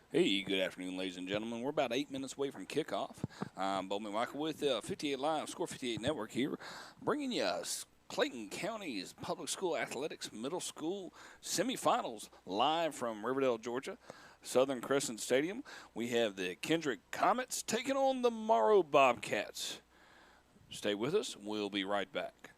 Hey, good afternoon, ladies and gentlemen. We're about 8 minutes away from kickoff. I'm Bowman Michael with 58 Live, Score 58 Network here, bringing you Clayton County's Public School Athletics Middle School semifinals live from Riverdale, Georgia, Southern Crescent Stadium. We have the Kendrick Comets taking on the Morrow Bobcats. Stay with us. We'll be right back.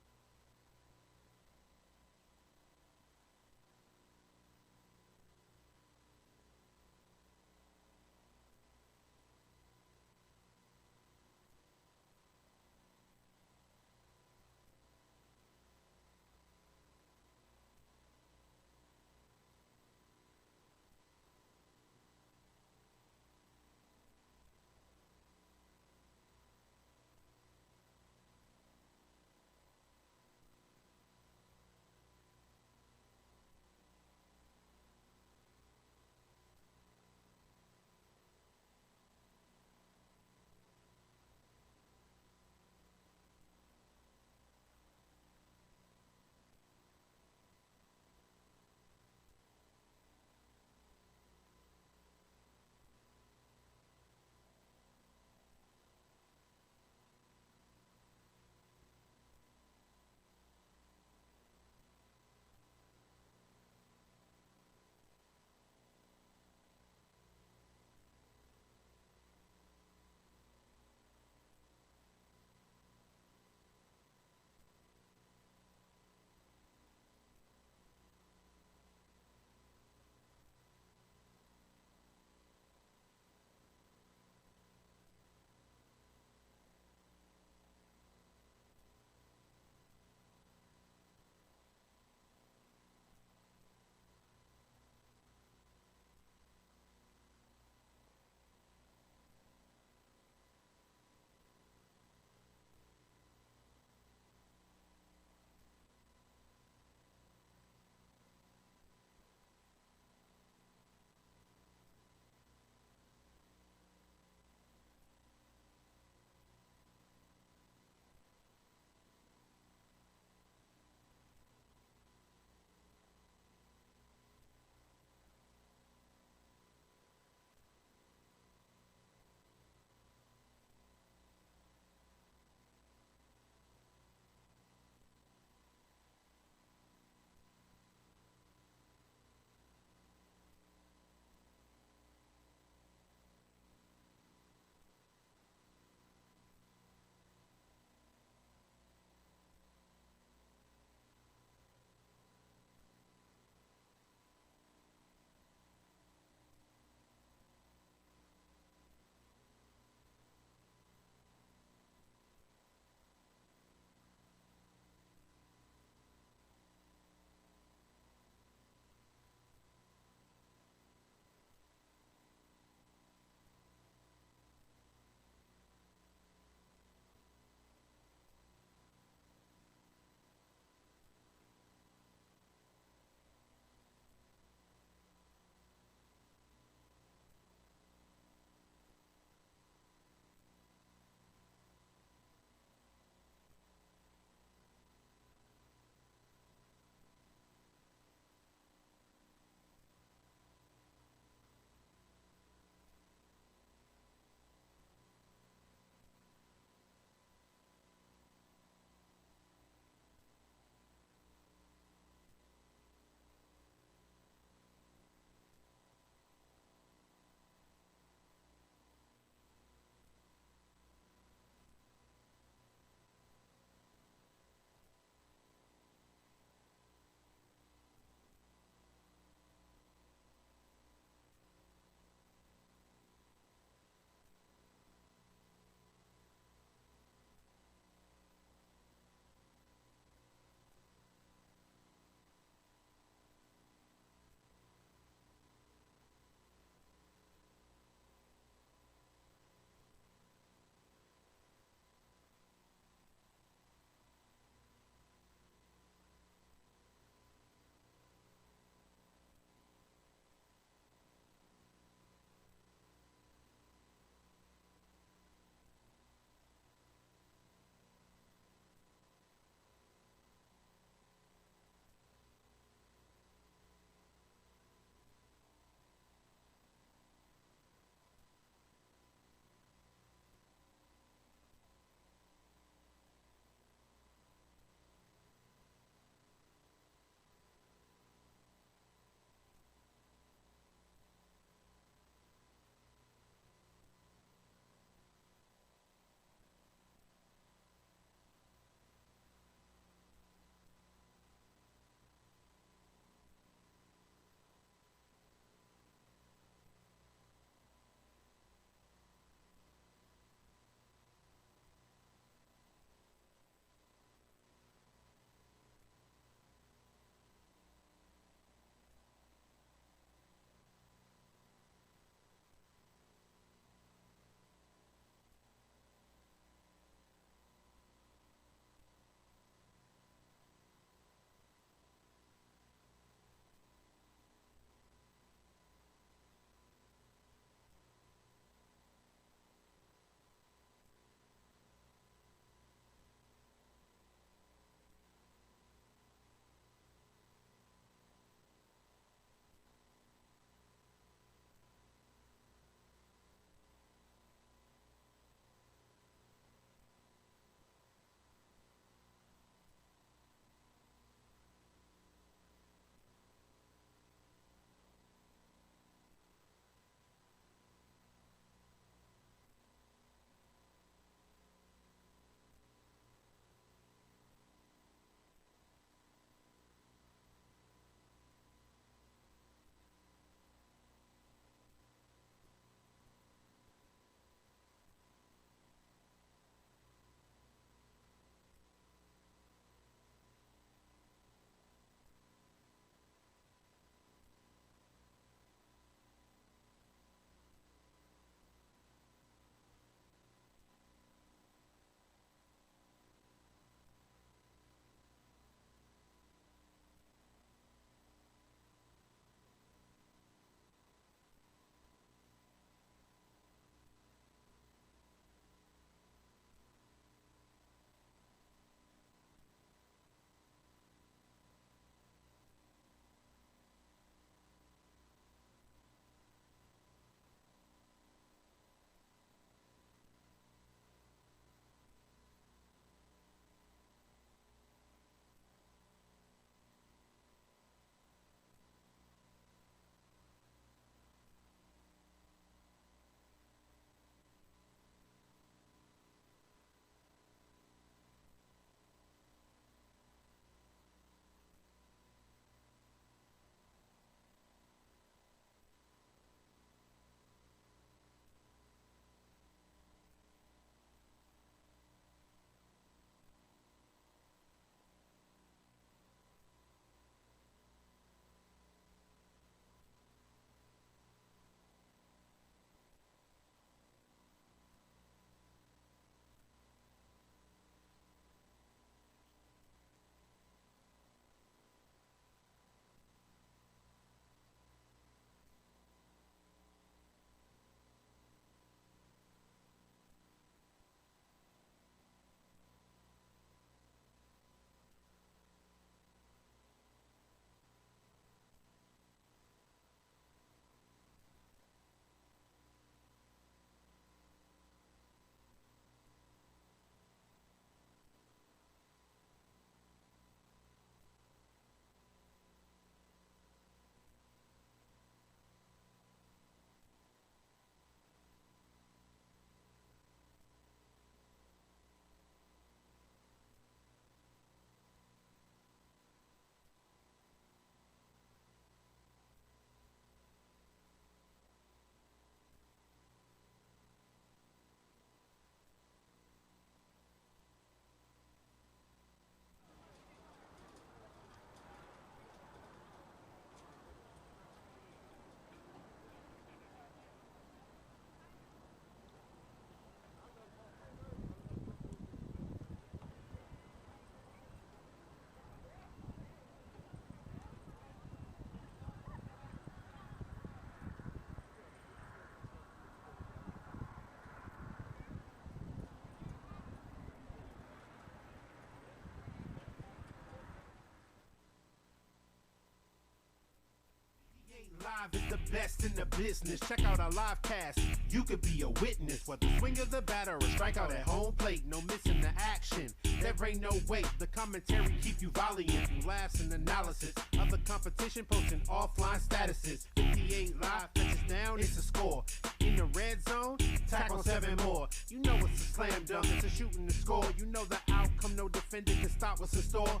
Live is the best in the business. Check out our live cast. You could be a witness. Whether swing of the bat or a strikeout at home plate, no missing the action. There ain't no wait. The commentary keep you valiant through laughs and analysis of the competition, posting offline statuses. 58 live pitches down, it's a score. In the red zone, tackle 7 more. You know it's a slam dunk, it's a shooting to score. You know the outcome, no defender can stop what's in store.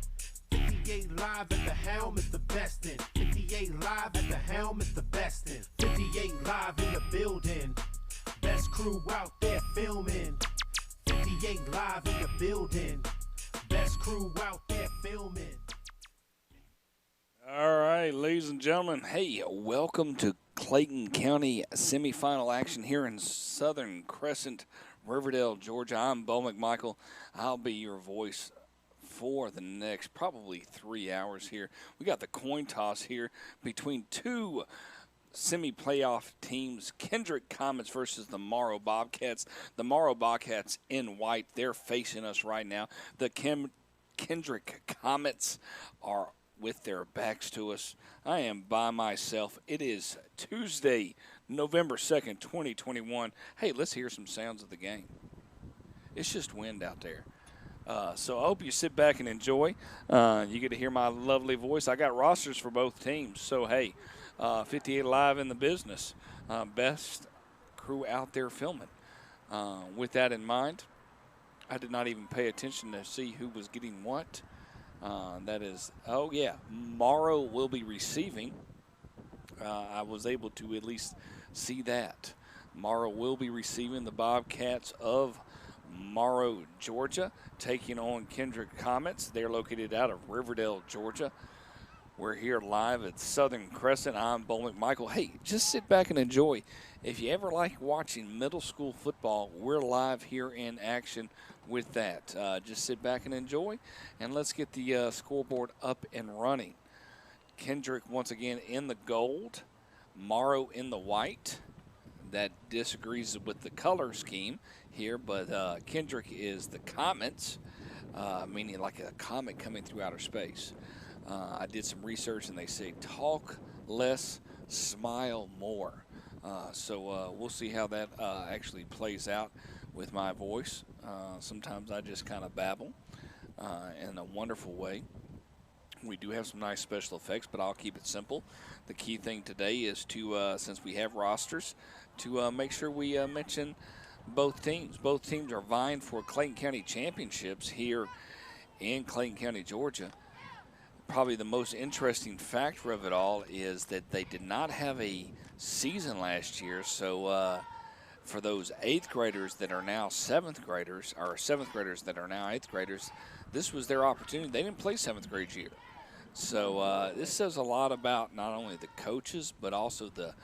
58 live at the helm is the best in. 58 live at the helm is the best in. 58 live in the building. Best crew out there filming. 58 live in the building. Best crew out there filming. All right, ladies and gentlemen, hey, welcome to Clayton County semifinal action here in Southern Crescent, Riverdale, Georgia. I'm Bo McMichael. I'll be your voice for the next probably 3 hours here. We got the coin toss here between two semi-playoff teams, Kendrick Comets versus the Morrow Bobcats. The Morrow Bobcats in white, they're facing us right now. The Kendrick Comets are with their backs to us. I am by myself. It is Tuesday, November 2nd, 2021. Hey, let's hear some sounds of the game. It's just wind out there. So I hope you sit back and enjoy. You get to hear my lovely voice. I got rosters for both teams. So, hey, 58 live in the business. Best crew out there filming. With that in mind, I did not even pay attention to see who was getting what. That is, oh, yeah, Morrow will be receiving. I was able to at least see that. Morrow will be receiving the Bobcats of Morrow, Georgia, taking on Kendrick Comets. They're located out of Riverdale, Georgia. We're here live at Southern Crescent. I'm Bo McMichael. Hey, just sit back and enjoy. If you ever like watching middle school football, we're live here in action with that. Just sit back and enjoy, and let's get the scoreboard up and running. Kendrick once again in the gold, Morrow in the white. That disagrees with the color scheme here, but Kendrick is the Comets, meaning like a comet coming through outer space. I did some research, and they say talk less, smile more. So we'll see how that actually plays out with my voice. Sometimes I just kind of babble in a wonderful way. We do have some nice special effects, but I'll keep it simple. The key thing today is to, since we have rosters, to make sure we mention both teams. Both teams are vying for Clayton County championships here in Clayton County, Georgia. Probably the most interesting factor of it all is that they did not have a season last year, so for those 8th graders that are now 7th graders, or 7th graders that are now 8th graders, this was their opportunity. They didn't play 7th grade year. So this says a lot about not only the coaches, but also the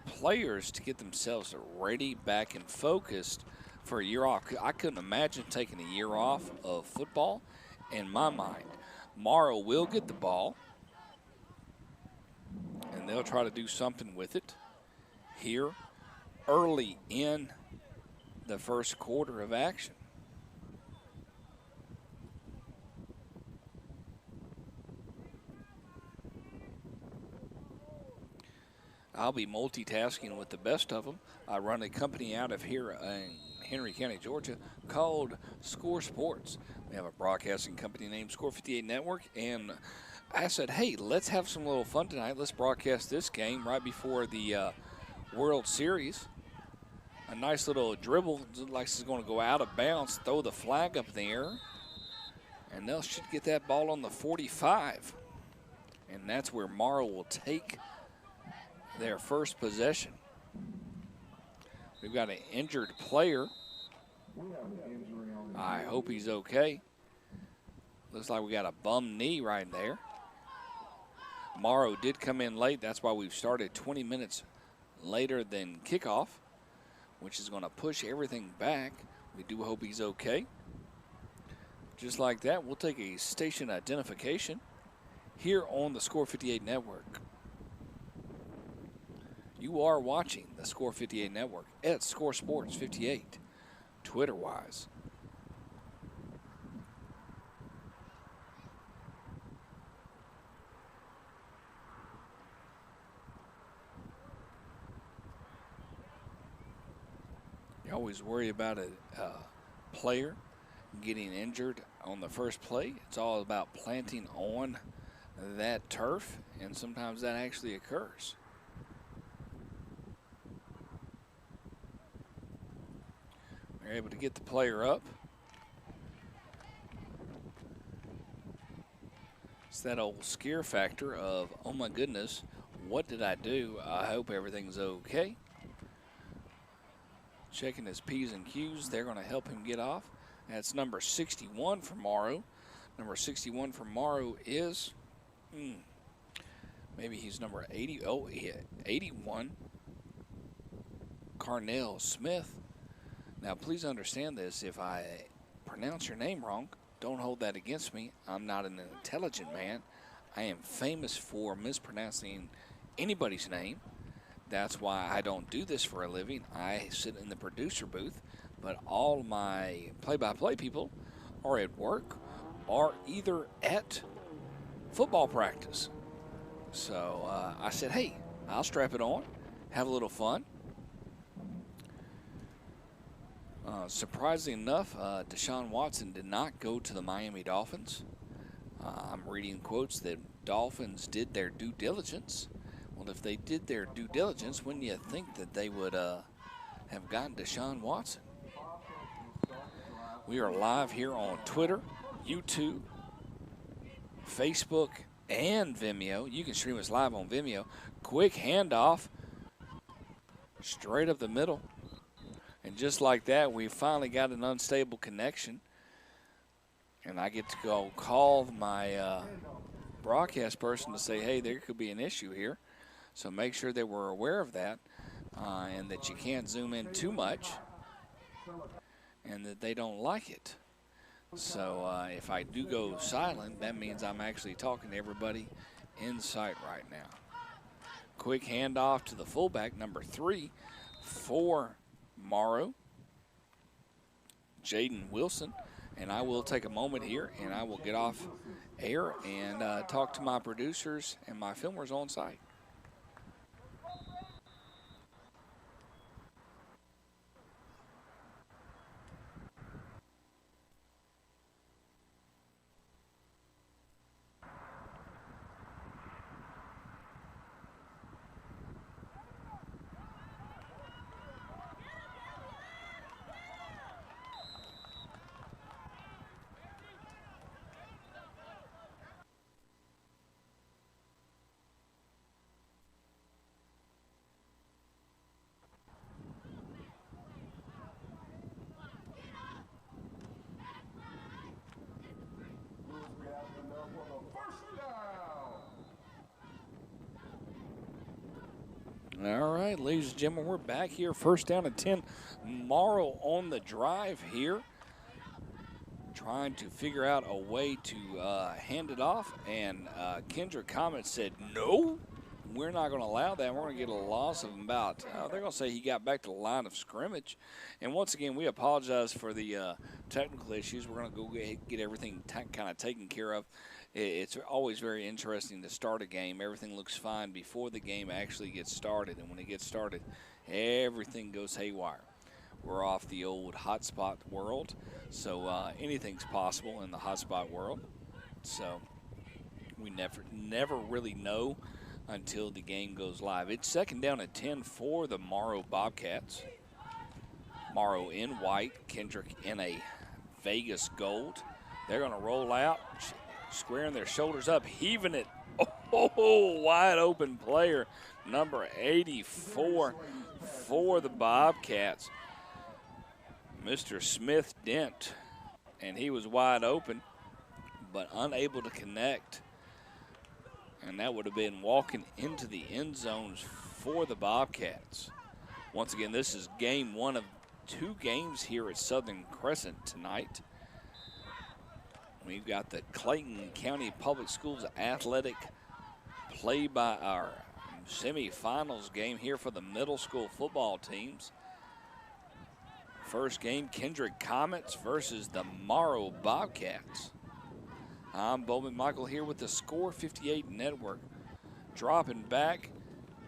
players to get themselves ready, back, and focused for a year off. I couldn't imagine taking a year off of football in my mind. Morrow will get the ball, and they'll try to do something with it here early in the first quarter of action. I'll be multitasking with the best of them. I run a company out of here in Henry County, Georgia, called Score Sports. We have a broadcasting company named Score 58 Network, and I said, hey, let's have some little fun tonight. Let's broadcast this game right before the World Series. A nice little dribble, like it's going to go out of bounds, throw the flag up there, and they should get that ball on the 45. And that's where Morrow will take their first possession. We've got an injured player. I hope he's okay. Looks like we got a bum knee right there. Morrow did come in late. That's why we've started 20 minutes later than kickoff, which is going to push everything back. We do hope he's okay. Just like that, we'll take a station identification here on the Score 58 Network. You are watching the Score 58 Network at Score Sports 58, Twitter-wise. You always worry about a player getting injured on the first play. It's all about planting on that turf, and sometimes that actually occurs. They're able to get the player up. It's that old scare factor of, oh my goodness, what did I do? I hope everything's okay. Checking his P's and Q's. They're going to help him get off. That's number 61 for Morrow. Number 61 for Morrow is, maybe he's number 80. Oh, yeah, 81. Carnell Smith. Now, please understand this. If I pronounce your name wrong, don't hold that against me. I'm not an intelligent man. I am famous for mispronouncing anybody's name. That's why I don't do this for a living. I sit in the producer booth, but all my play-by-play people are at work or either at football practice. So I said, hey, I'll strap it on, have a little fun. Surprisingly enough, Deshaun Watson did not go to the Miami Dolphins. I'm reading quotes that Dolphins did their due diligence. Well, if they did their due diligence, wouldn't you think that they would have gotten Deshaun Watson? We are live here on Twitter, YouTube, Facebook, and Vimeo. You can stream us live on Vimeo. Quick handoff, straight up the middle. And just like that, we finally got an unstable connection. And I get to go call my broadcast person to say, hey, there could be an issue here. So make sure that we're aware of that and that you can't zoom in too much and that they don't like it. So if I do go silent, that means I'm actually talking to everybody in sight right now. Quick handoff to the fullback, number 3 for Morrow, Jaden Wilson. And I will take a moment here and I will get off air and talk to my producers and my filmers on site. All right, ladies and gentlemen, we're back here. First down and 10. Morrow on the drive here, trying to figure out a way to hand it off. And Kendrick Comet said, no, we're not going to allow that. We're going to get a loss of about, they're going to say he got back to the line of scrimmage. And once again, we apologize for the technical issues. We're going to go get everything kind of taken care of. It's always very interesting to start a game. Everything looks fine before the game actually gets started. And when it gets started, everything goes haywire. We're off the old hotspot world, so anything's possible in the hotspot world. So we never really know until the game goes live. It's second down and 10 for the Morrow Bobcats. Morrow in white, Kendrick in a Vegas gold. They're going to roll out, squaring their shoulders up, heaving it. Oh, wide open player, number 84 for the Bobcats. Mr. Smith Dent, and he was wide open, but unable to connect. And that would have been walking into the end zones for the Bobcats. Once again, this is game 1 of 2 games here at Southern Crescent tonight. We've got the Clayton County Public Schools Athletic play by our semifinals game here for the middle school football teams. First game, Kendrick Comets versus the Morrow Bobcats. I'm Bowman Michael here with the Score 58 Network. Dropping back,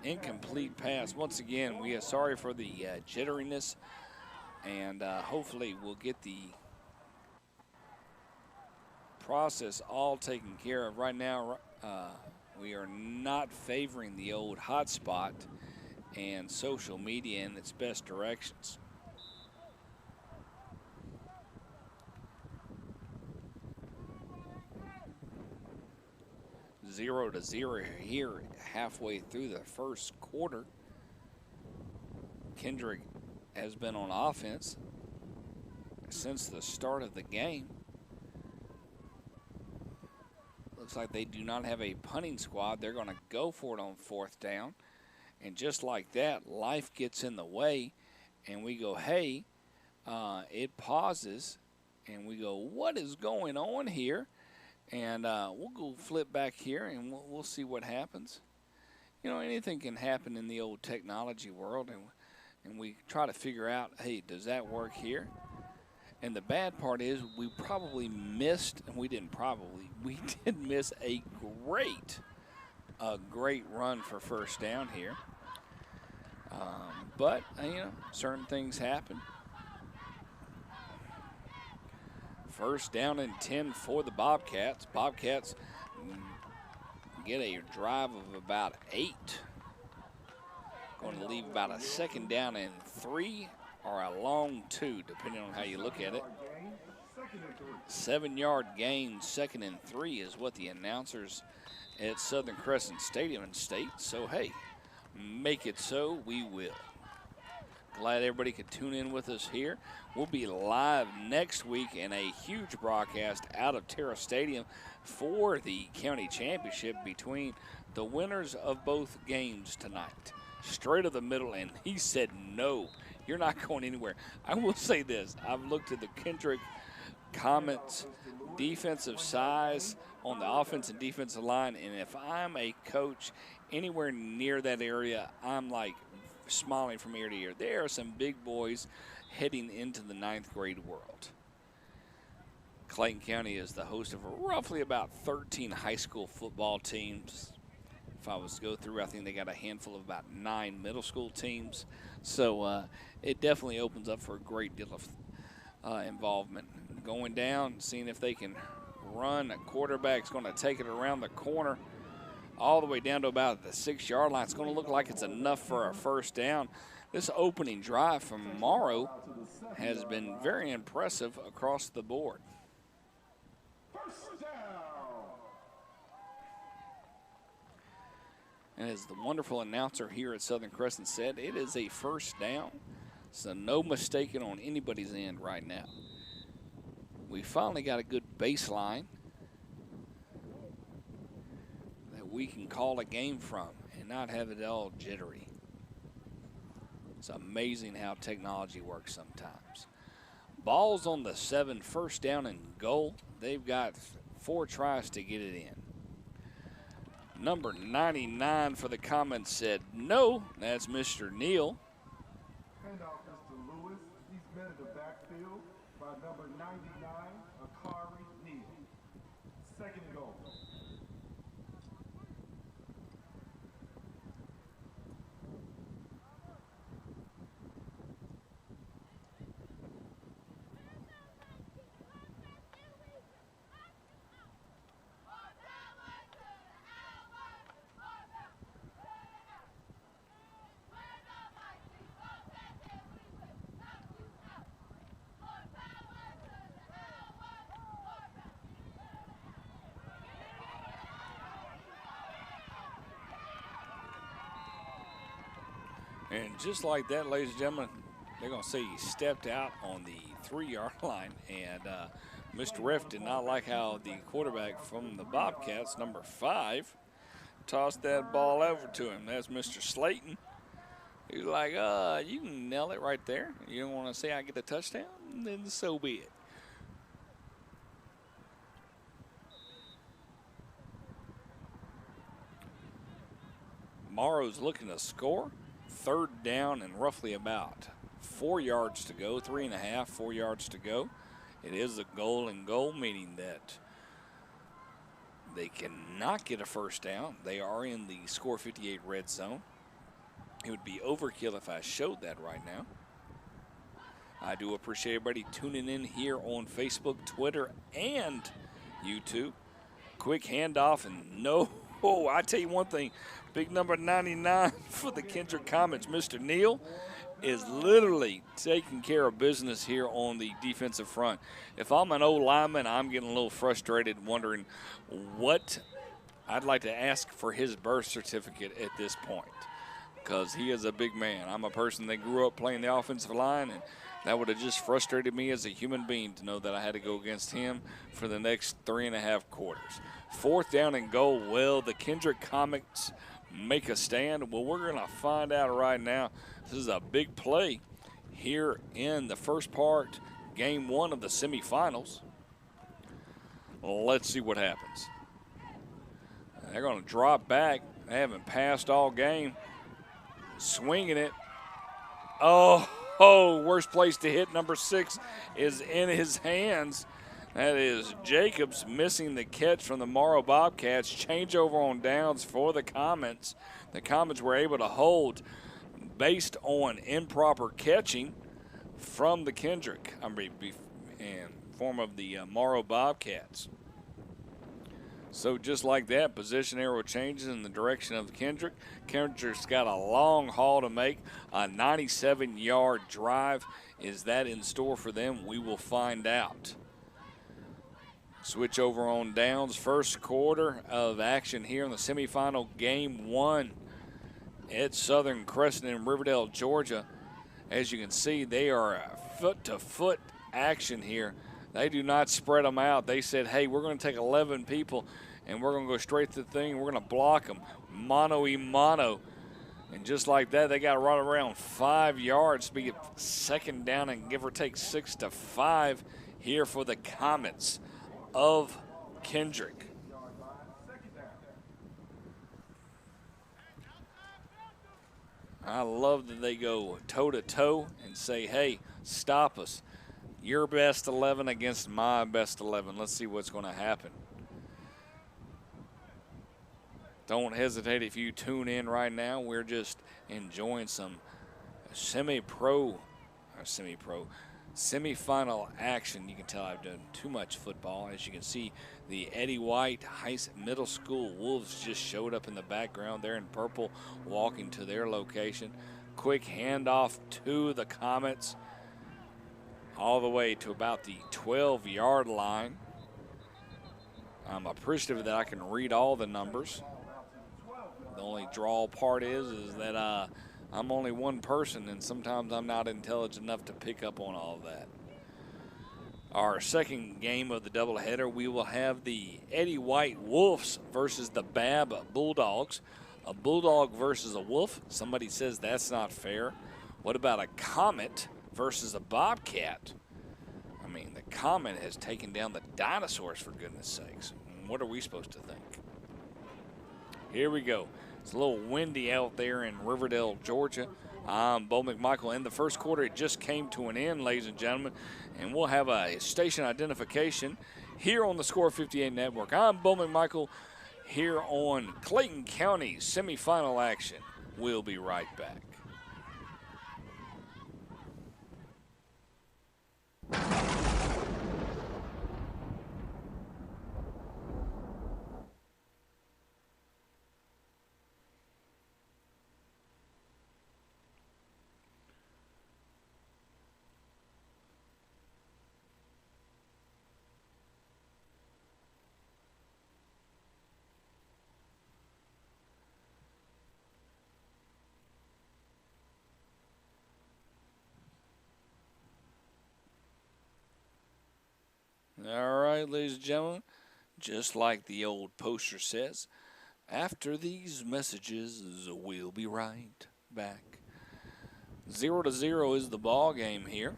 incomplete pass. Once again, we are sorry for the jitteriness and hopefully we'll get the process all taken care of. Right now, we are not favoring the old hotspot and social media in its best directions. Zero to zero here halfway through the first quarter. Kendrick has been on offense since the start of the game. Looks like they do not have a punting squad. They're going to go for it on fourth down. And just like that, life gets in the way, and we go, hey, it pauses, and we go, what is going on here? And we'll go flip back here, and we'll see what happens. You know, anything can happen in the old technology world, and we try to figure out, hey, does that work here? And the bad part is we probably missed, and we did miss a great run for first down here. But, you know, certain things happen. First down and 10 for the Bobcats. Bobcats get a drive of about 8. Going to leave about a second down and 3 or a long 2, depending on how you look at it. 7-yard gain, 2nd and 3 is what the announcers at Southern Crescent Stadium state. So, hey, make it so, we will. Glad everybody could tune in with us here. We'll be live next week in a huge broadcast out of Terra Stadium for the county championship between the winners of both games tonight. Straight of the middle, and he said no. You're not going anywhere. I will say this. I've looked at the Kendrick comments, defensive size on the offense and defensive line, and if I'm a coach anywhere near that area, I'm like smiling from ear to ear. There are some big boys heading into the 9th grade world. Clayton County is the host of roughly about 13 high school football teams. If I was to go through, I think they got a handful of about 9 middle school teams. So it definitely opens up for a great deal of involvement. Going down, seeing if they can run. A quarterback's going to take it around the corner all the way down to about the 6-yard line. It's going to look like it's enough for a first down. This opening drive from Morrow has been very impressive across the board. And as the wonderful announcer here at Southern Crescent said, it is a first down. So no mistaking on anybody's end right now. We finally got a good baseline that we can call a game from and not have it all jittery. It's amazing how technology works sometimes. Ball's on the 7, first down and goal. They've got 4 tries to get it in. Number 99 for the comments said no. That's Mr. Neal. Handoff is to Lewis. He's met in the backfield by number 99, Akari Neal. 2nd goal. And just like that, ladies and gentlemen, they're going to say he stepped out on the 3-yard line. And Mr. Ref did not like how the quarterback from the Bobcats, number 5, tossed that ball over to him. That's Mr. Slayton. He was like, you can nail it right there. You don't want to say I get the touchdown? Then so be it. Morrow's looking to score. 3rd down and roughly about 4 yards to go, 3.5, 4 yards to go. It is a goal and goal, meaning that they cannot get a first down. They are in the score 58 red zone. It would be overkill if I showed that right now. I do appreciate everybody tuning in here on Facebook, Twitter, and YouTube. Quick handoff, and I tell you one thing, big number 99 for the Kendrick Comets, Mr. Neal, is literally taking care of business here on the defensive front. If I'm an old lineman, I'm getting a little frustrated, wondering what I'd like to ask for his birth certificate at this point, because he is a big man. I'm a person that grew up playing the offensive line, and that would have just frustrated me as a human being to know that I had to go against him for the next 3.5 quarters. 4th down and goal. Will the Kendrick Comets make a stand? Well, we're going to find out right now. This is a big play here in the first part, game 1 of the semifinals. Let's see what happens. They're going to drop back. They haven't passed all game. Swinging it. Oh, worst place to hit. Number 6 is in his hands. That is Jacobs missing the catch from the Morrow Bobcats. Changeover on downs for the Comets. The Comets were able to hold based on improper catching from the Kendrick, in form of the Morrow Bobcats. So just like that, position arrow changes in the direction of Kendrick. Kendrick's got a long haul to make, a 97-yard drive. Is that in store for them? We will find out. Switch over on downs. First quarter of action here in the semifinal, game 1 at Southern Crescent in Riverdale, Georgia. As you can see, they are foot-to-foot action here. They do not spread them out. They said, hey, we're going to take 11 people, and we're going to go straight to the thing. We're going to block them mano-y-mano. And just like that, they got right around 5 yards to be 2nd down and give or take 6 to 5 here for the Comets of Kendrick. I love that they go toe-to-toe and say, hey, stop us. Your best 11 against my best 11. Let's see what's going to happen. Don't hesitate if you tune in right now. We're just enjoying some semifinal action. You can tell I've done too much football. As you can see, the Eddie White Middle School Wolves just showed up in the background. They're in purple, walking to their location. Quick handoff to the Comets, all the way to about the 12-yard line. I'm appreciative that I can read all the numbers. The only draw part is that I'm only one person, and sometimes I'm not intelligent enough to pick up on all of that. Our second game of the doubleheader, we will have the Eddie White Wolves versus the Bab Bulldogs. A Bulldog versus a Wolf. Somebody says that's not fair. What about a Comet versus a Bobcat? I mean, the Comet has taken down the dinosaurs, for goodness sakes. What are we supposed to think? Here we go. It's a little windy out there in Riverdale, Georgia. I'm Bo McMichael. In the first quarter, it just came to an end, ladies and gentlemen, and we'll have a station identification here on the Score 58 Network. I'm Bo McMichael here on Clayton County's semifinal action. We'll be right back. All right, ladies and gentlemen, just like the old poster says, after these messages, we'll be right back. 0-0 is the ball game here.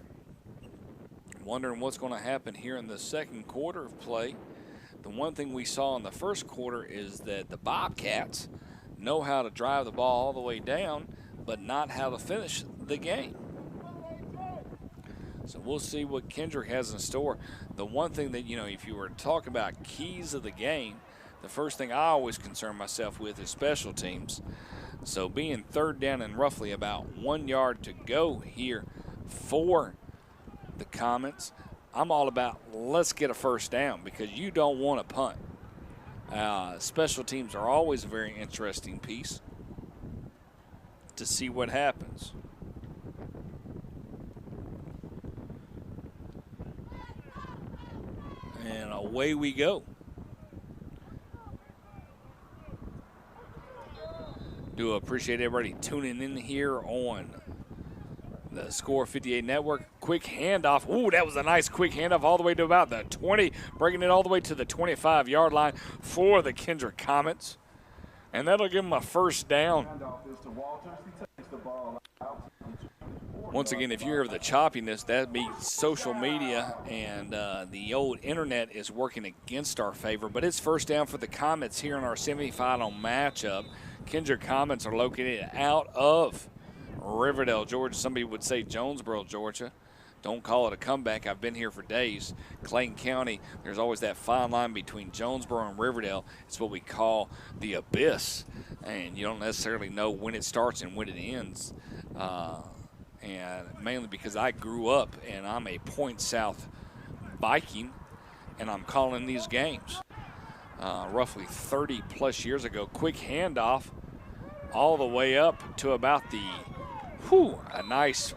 Wondering what's going to happen here in the second quarter of play. The one thing we saw in the first quarter is that the Bobcats know how to drive the ball all the way down, but not how to finish the game. So we'll see what Kendrick has in store. The one thing that, if you were to talk about keys of the game, the first thing I always concern myself with is special teams. So being 3rd down and roughly about 1 yard to go here for the comments, I'm all about let's get a first down because you don't want to punt. Special teams are always a very interesting piece to see what happens. And away we go. Do appreciate everybody tuning in here on the Score 58 Network. Quick handoff. Ooh, that was a nice quick handoff all the way to about the 20, bringing it all the way to the 25-yard line for the Kendrick Comets. And that'll give them a first down. Once again, if you hear the choppiness, that means social media and the old internet is working against our favor. But it's first down for the Comets here in our semifinal matchup. Kendrick Comets are located out of Riverdale, Georgia. Somebody would say Jonesboro, Georgia. Don't call it a comeback. I've been here for days. Clayton County, there's always that fine line between Jonesboro and Riverdale. It's what we call the abyss. And you don't necessarily know when it starts and when it ends. And mainly because I grew up and I'm a Point South Viking and I'm calling these games. Roughly 30-plus years ago, quick handoff all the way up to about the, a nice,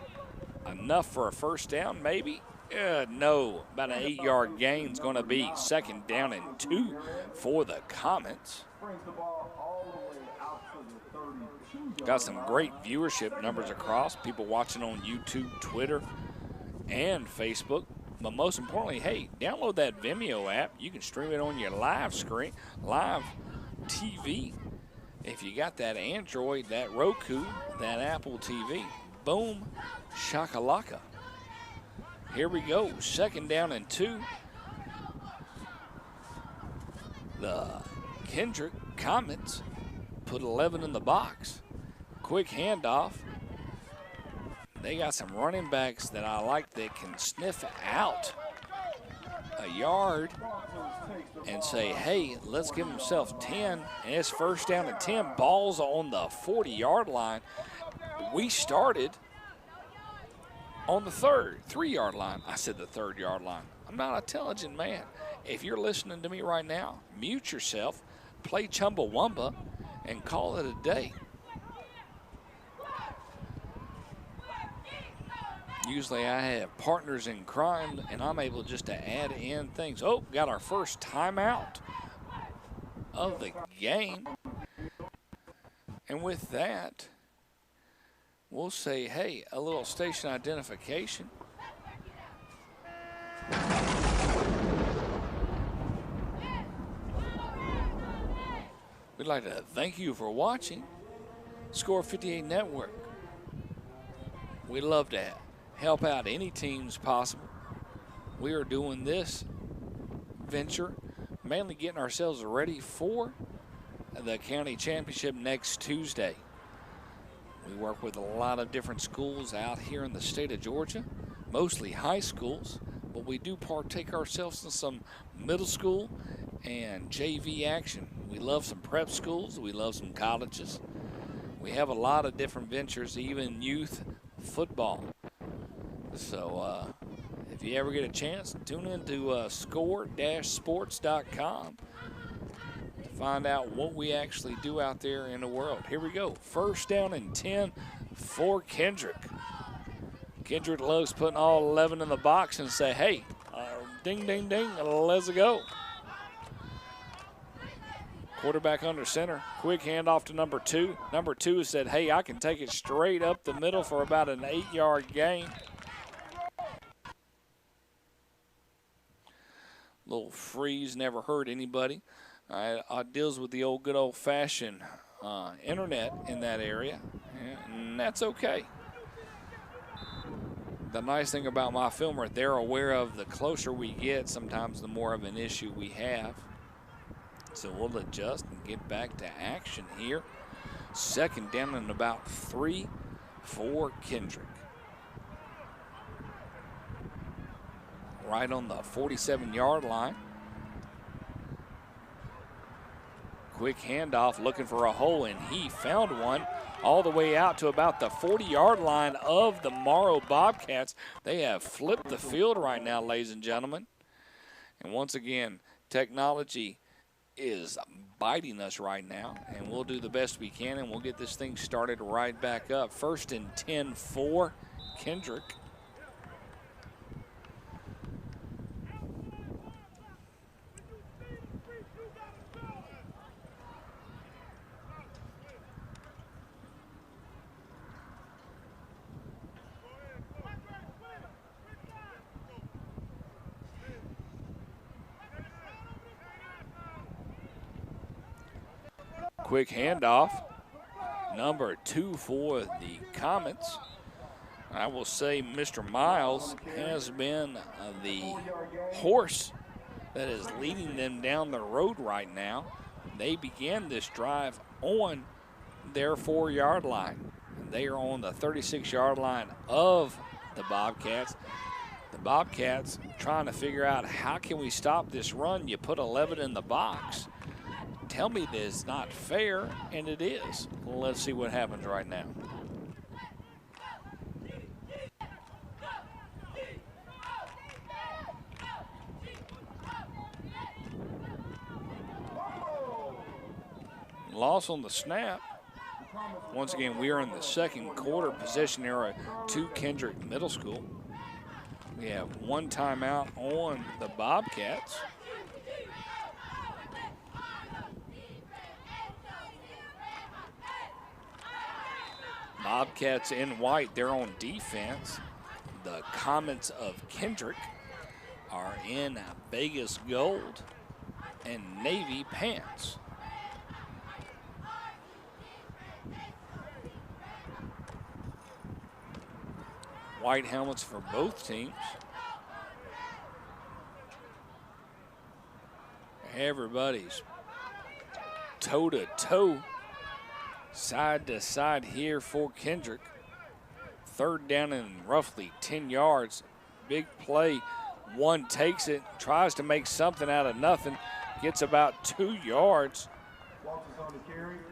enough for a first down maybe? No, about an 8-yard gain is going to be second down and 2 for the Comets. Got some great viewership numbers across, people watching on YouTube, Twitter, and Facebook. But most importantly, hey, download that Vimeo app. You can stream it on your live screen, live TV. If you got that Android, that Roku, that Apple TV, boom, shakalaka. Here we go, second down and 2. The Kendrick Comets put 11 in the box. Quick handoff. They got some running backs that I like that can sniff out a yard and say, hey, let's give himself 10. And it's first down and 10. Ball's on the 40-yard line. We started on the 3-yard line. I said the 3rd-yard line. I'm not an intelligent man. If you're listening to me right now, mute yourself, play Chumbawamba, and call it a day. Usually I have partners in crime, and I'm able just to add in things. Oh, got our first timeout of the game. And with that, we'll say, hey, a little station identification. We'd like to thank you for watching Score 58 Network. We love to help out any teams possible. We are doing this venture, mainly getting ourselves ready for the county championship next Tuesday. We work with a lot of different schools out here in the state of Georgia, mostly high schools, but we do partake ourselves in some middle school and JV action. We love some prep schools. We love some colleges. We have a lot of different ventures, even youth football. So if you ever get a chance, tune into score-sports.com to find out what we actually do out there in the world. Here we go. First down and 10 for Kendrick. Kendrick loves putting all 11 in the box and say, hey, ding, ding, ding, let's go. Quarterback under center. Quick handoff to number 2. Number 2 said, hey, I can take it straight up the middle for about an 8-yard gain. Little freeze, never hurt anybody. I deals with the old good old-fashioned internet in that area, and that's okay. The nice thing about my filmer, they're aware of the closer we get, sometimes the more of an issue we have. So we'll adjust and get back to action here. Second down and about 3 for Kendrick. Right on the 47-yard line. Quick handoff, looking for a hole, and he found one all the way out to about the 40-yard line of the Morrow Bobcats. They have flipped the field right now, ladies and gentlemen. And once again, technology is biting us right now, and we'll do the best we can, and we'll get this thing started right back up. 1st and 10 for Kendrick. Quick handoff. Number 2 for the Comets. I will say Mr. Miles has been the horse that is leading them down the road right now. They began this drive on their 4-yard line. They are on the 36-yard line of the Bobcats. The Bobcats trying to figure out how can we stop this run. You put 11 in the box. Tell me this is not fair, and it is. Let's see what happens right now. Loss on the snap. Once again, we are in the second quarter, possession era to Kendrick Middle School. We have 1 timeout on the Bobcats. Bobcats in white, they're on defense. The Comets of Kendrick are in Vegas gold and navy pants. White helmets for both teams. Everybody's toe-to-toe, side-to-side here for Kendrick. 3rd down and roughly 10 yards. Big play. One takes it, tries to make something out of nothing, gets about 2 yards.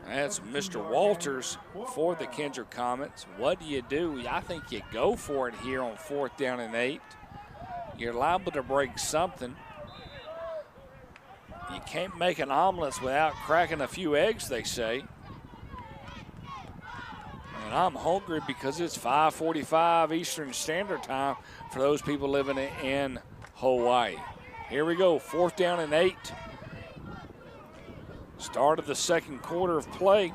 That's Mr. Walters for the Kendrick Comets. What do? I think you go for it here on 4th down and 8. You're liable to break something. You can't make an omelet without cracking a few eggs, they say. And I'm hungry because it's 5:45 Eastern Standard Time for those people living in Hawaii. Here we go, 4th down and 8. Start of the second quarter of play.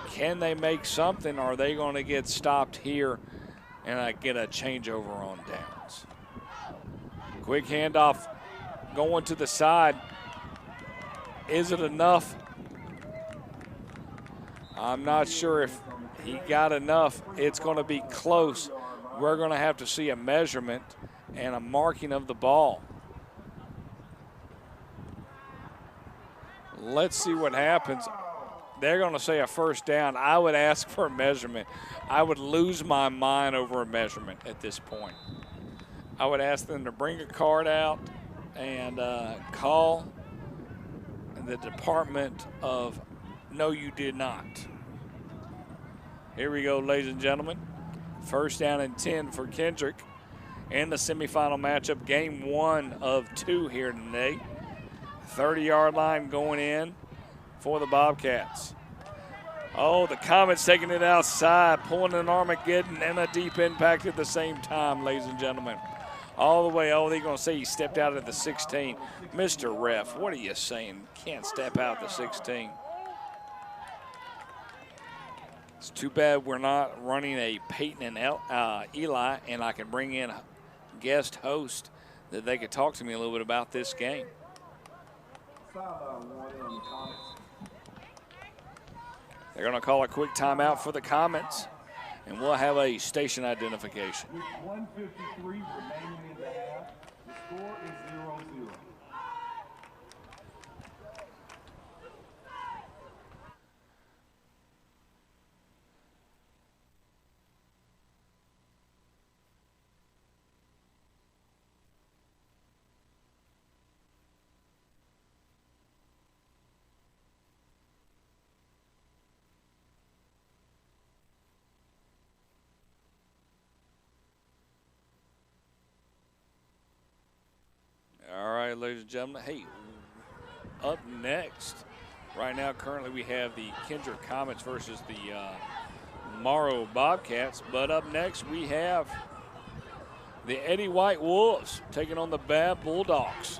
Can they make something, or are they going to get stopped here and get a changeover on downs? Quick handoff going to the side. Is it enough? I'm not sure if he got enough. It's going to be close. We're going to have to see a measurement and a marking of the ball. Let's see what happens. They're going to say a 1st down. I would ask for a measurement. I would lose my mind over a measurement at this point. I would ask them to bring a card out and call the Department of No, You Did Not. Here we go, ladies and gentlemen. 1st down and 10 for Kendrick in the semifinal matchup, game 1 of 2 here today. 30-yard line going in for the Bobcats. Oh, the Comets taking it outside, pulling an Armageddon and a deep impact at the same time, ladies and gentlemen. All the way, oh, they're going to say he stepped out at the 16. Mr. Ref, what are you saying? Can't step out at the 16. It's too bad we're not running a Peyton and Eli, and I can bring in a guest host that they could talk to me a little bit about this game. They're going to call a quick timeout for the Comets, and we'll have a station identification. With 1:53 remaining in the half, the score is 0-0. right, ladies and gentlemen. Hey, up next, right now, currently we have the Kendrick Comets versus the Morrow Bobcats. But up next, we have the Eddie White Wolves taking on the Bad Bulldogs.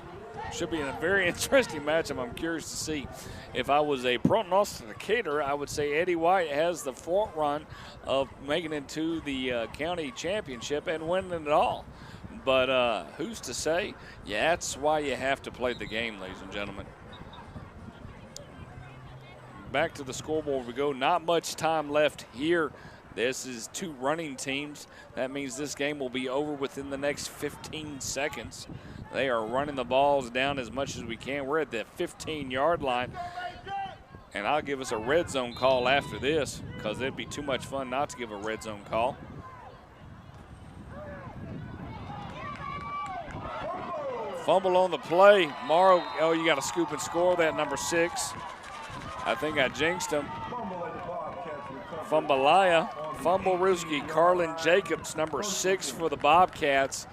Should be a very interesting matchup. I'm curious to see. If I was a prognosticator, I would say Eddie White has the front run of making it to the county championship and winning it all. But who's to say? Yeah, that's why you have to play the game, ladies and gentlemen. Back to the scoreboard we go. Not much time left here. This is two running teams. That means this game will be over within the next 15 seconds. They are running the balls down as much as we can. We're at the 15-yard line. And I'll give us a red zone call after this because it'd be too much fun not to give a red zone call. Fumble on the play. Morrow, oh, you got to scoop and score that, number 6. I think I jinxed him. Fumbalaya. Fumble Ruski. Carlin Jacobs, number 6 for the Bobcats.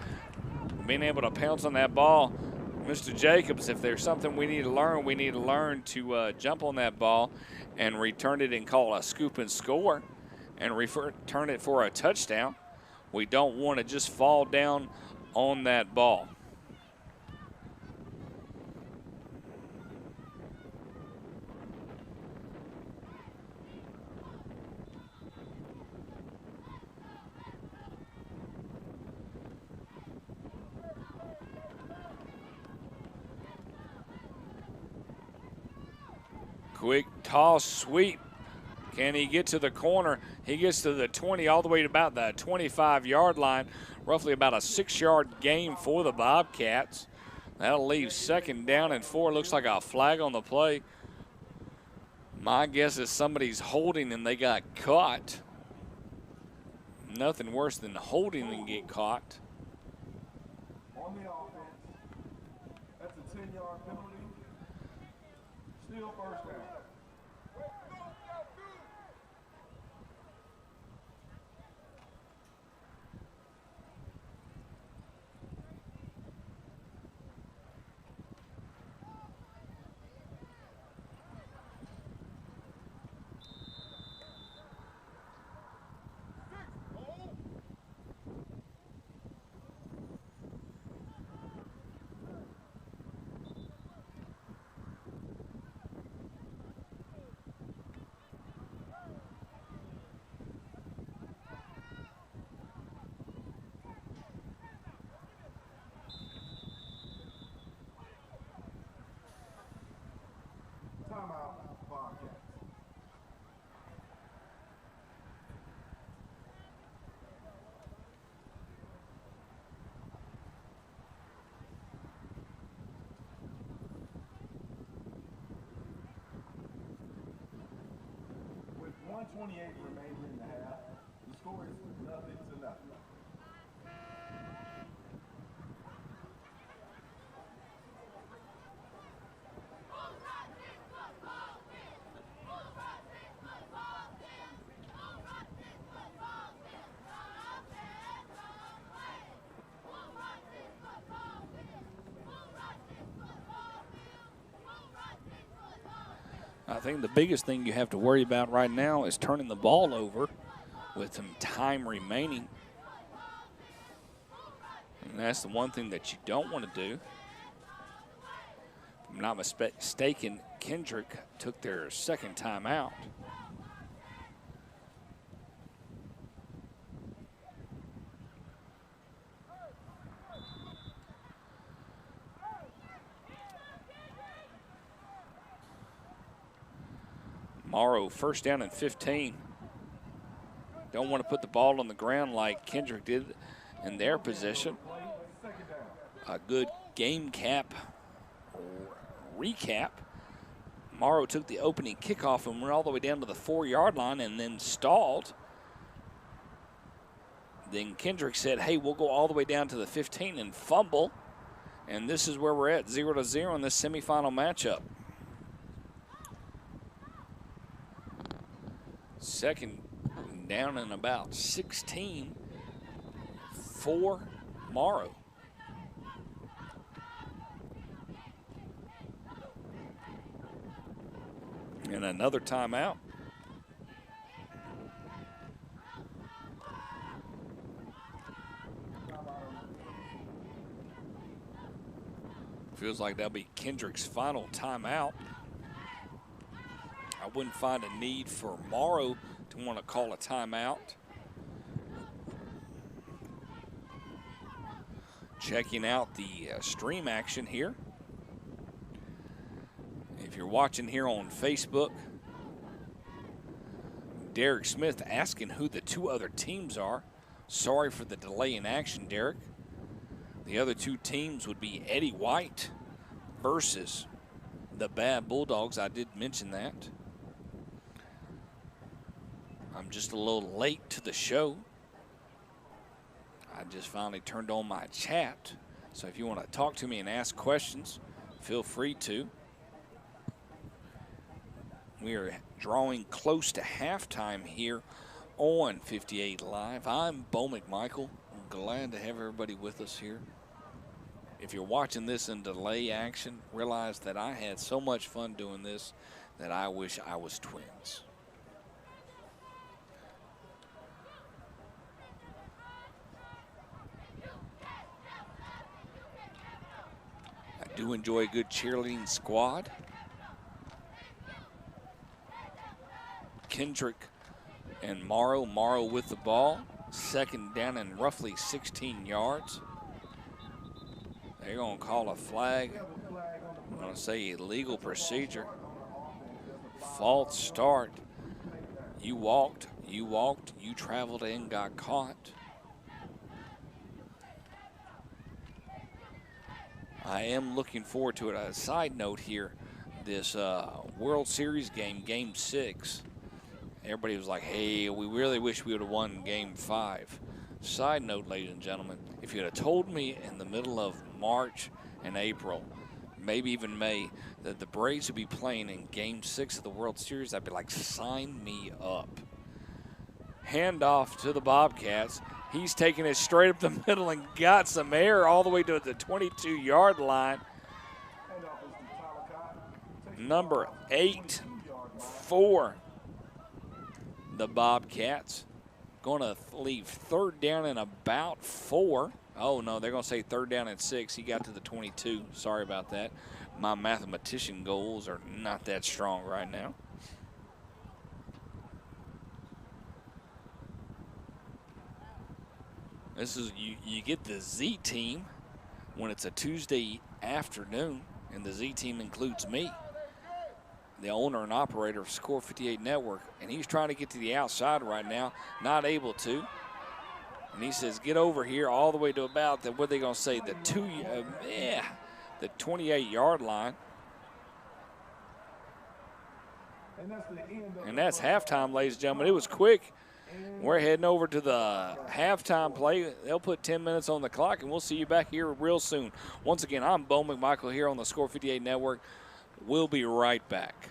Being able to pounce on that ball. Mr. Jacobs, if there's something we need to learn to jump on that ball and return it and call a scoop and score and return it for a touchdown. We don't want to just fall down on that ball. Quick toss sweep. Can he get to the corner? He gets to the 20, all the way to about the 25-yard line. Roughly about a 6-yard gain for the Bobcats. That'll leave 2nd down and 4. Looks like a flag on the play. My guess is somebody's holding and they got caught. Nothing worse than holding and get caught. On the offense, that's a 10-yard penalty. Still first down. Timeout, Bobcats. With 1:28 remaining in the half, the score is 0-0. I think the biggest thing you have to worry about right now is turning the ball over with some time remaining. And that's the one thing that you don't want to do. If I'm not mistaken, Kendrick took their 2nd time out. Morrow, 1st down and 15. Don't want to put the ball on the ground like Kendrick did in their position. A good game recap. Morrow took the opening kickoff and went all the way down to the 4-yard line and then stalled. Then Kendrick said, hey, we'll go all the way down to the 15 and fumble. And this is where we're at, 0-0 in this semifinal matchup. 2nd down and about 16 for Morrow. And another timeout. Feels like that'll be Kendrick's final timeout. I wouldn't find a need for Morrow to want to call a timeout. Checking out the stream action here. If you're watching here on Facebook, Derek Smith asking who the two other teams are. Sorry for the delay in action, Derek. The other two teams would be Eddie White versus the Bad Bulldogs. I did mention that. I'm just a little late to the show. I just finally turned on my chat. So if you want to talk to me and ask questions, feel free to. We are drawing close to halftime here on 58 Live. I'm Bo McMichael. I'm glad to have everybody with us here. If you're watching this in delay action, realize that I had so much fun doing this that I wish I was twins. I do enjoy a good cheerleading squad. Kendrick and Morrow. Morrow with the ball. Second down and roughly 16 yards. They're going to call a flag. I'm going to say illegal procedure. False start. You walked, you traveled and got caught. I am looking forward to it. A side note here, this World Series game, Game 6, everybody was like, hey, we really wish we would have won Game 5. Side note, ladies and gentlemen, if you'd have told me in the middle of March and April, maybe even May, that the Braves would be playing in Game 6 of the World Series, I'd be like, sign me up. Handoff to the Bobcats. He's taking it straight up the middle and got some air all the way to the 22-yard line. Number 8 for the Bobcats. Going to leave third down and about 4. Oh, no, they're going to say third down and 6. He got to the 22. Sorry about that. My mathematician goals are not that strong right now. This is, you get the Z team when it's a Tuesday afternoon, and the Z team includes me, the owner and operator of Score 58 Network, and he's trying to get to the outside right now, not able to. And he says, get over here all the way to about the, what are they going to say, the 28-yard line. And that's halftime, ladies and gentlemen. It was quick. We're heading over to the halftime play. They'll put 10 minutes on the clock, and we'll see you back here real soon. Once again, I'm Bo McMichael here on the Score 58 Network. We'll be right back.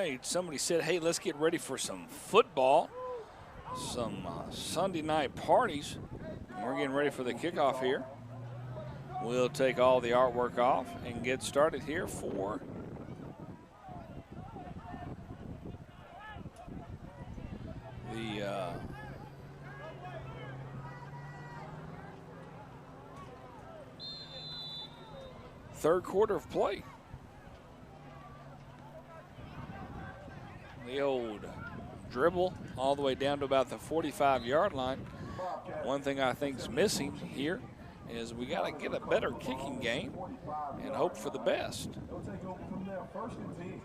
right, somebody said, hey, let's get ready for some football, some Sunday night parties. We're getting ready for the kickoff here. We'll take all the artwork off and get started here for the third quarter of play. The old dribble all the way down to about the 45-yard line. One thing I think is missing here is we got to get a better kicking game and hope for the best. They'll take over from there, 1st and 10.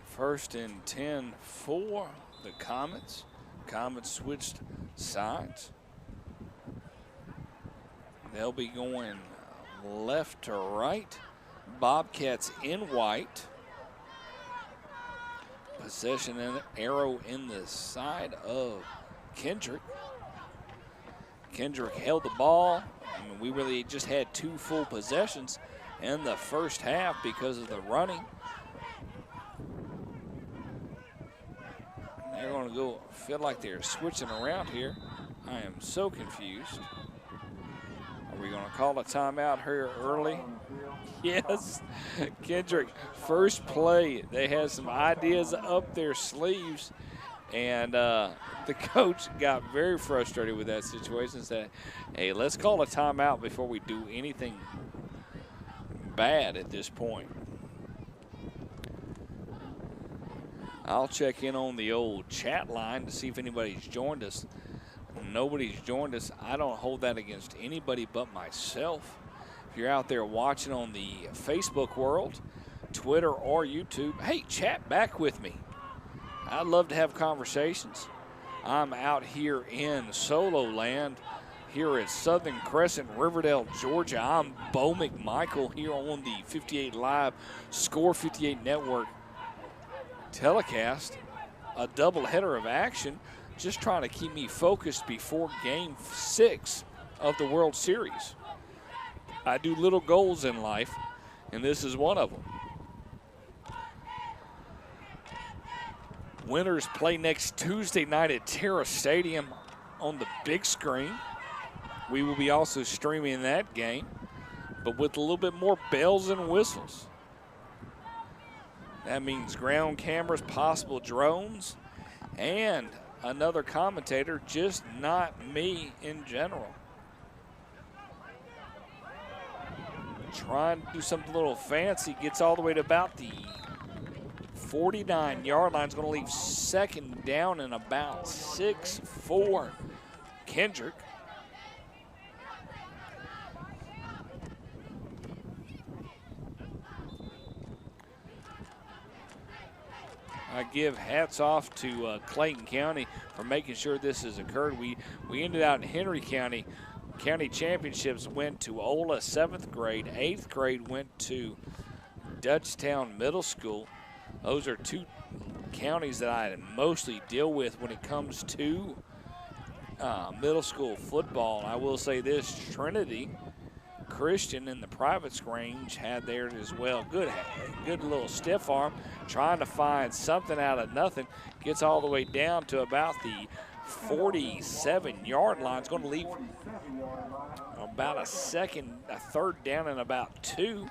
First and 10 for the Comets. Comets switched sides. They'll be going left to right. Bobcats in white. Possession and arrow in the side of Kendrick. Kendrick held the ball. I mean, we really just had 2 full possessions in the first half because of the running. They're going to go, feel like they're switching around here. I am so confused. Are we going to call a timeout here early? Yes. Kendrick, first play. They had some ideas up their sleeves, and the coach got very frustrated with that situation and said, hey, let's call a timeout before we do anything bad at this point. I'll check in on the old chat line to see if anybody's joined us. Nobody's joined us. I don't hold that against anybody but myself. If you're out there watching on the Facebook world, Twitter, or YouTube, hey, chat back with me. I'd love to have conversations. I'm out here in Solo Land, here at Southern Crescent, Riverdale, Georgia. I'm Bo McMichael here on the 58 Live Score 58 Network telecast, a doubleheader of action, just trying to keep me focused before Game 6 of the World Series. I do little goals in life, and this is one of them. Winners play next Tuesday night at Terra Stadium on the big screen. We will be also streaming that game, but with a little bit more bells and whistles. That means ground cameras, possible drones, and another commentator, just not me in general. Trying to do something a little fancy, gets all the way to about the 49-yard line. Is going to leave second down and about 6 for Kendrick. I give hats off to Clayton County for making sure this has occurred. We ended out in Henry County. County championships went to Ola 7th grade. 8th grade went to Dutchtown Middle School. Those are 2 counties that I mostly deal with when it comes to middle school football. And I will say this, Trinity Christian in the privates range had theirs as well. Good little stiff arm, trying to find something out of nothing. Gets all the way down to about the 47-yard line. It's going to leave about a third down and about 2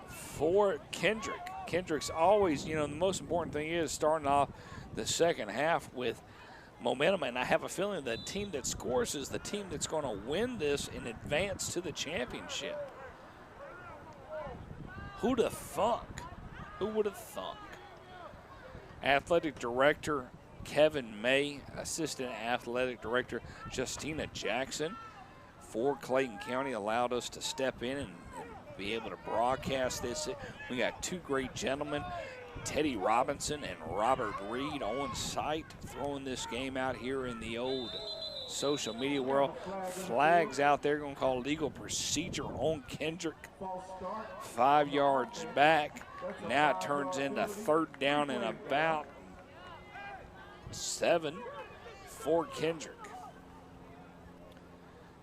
for Kendrick. Kendrick's always, the most important thing is starting off the second half with momentum, and I have a feeling the team that scores is the team that's going to win this and advance to the championship. Who'd have thunk? Who would have thunk? Athletic Director Kevin May, Assistant Athletic Director Justina Jackson for Clayton County allowed us to step in and be able to broadcast this. We got 2 great gentlemen, Teddy Robinson and Robert Reed, on site throwing this game out here in the old social media world. Flags out there, going to call legal procedure on Kendrick. 5 yards back. Now it turns into third down and about 7 for Kendrick.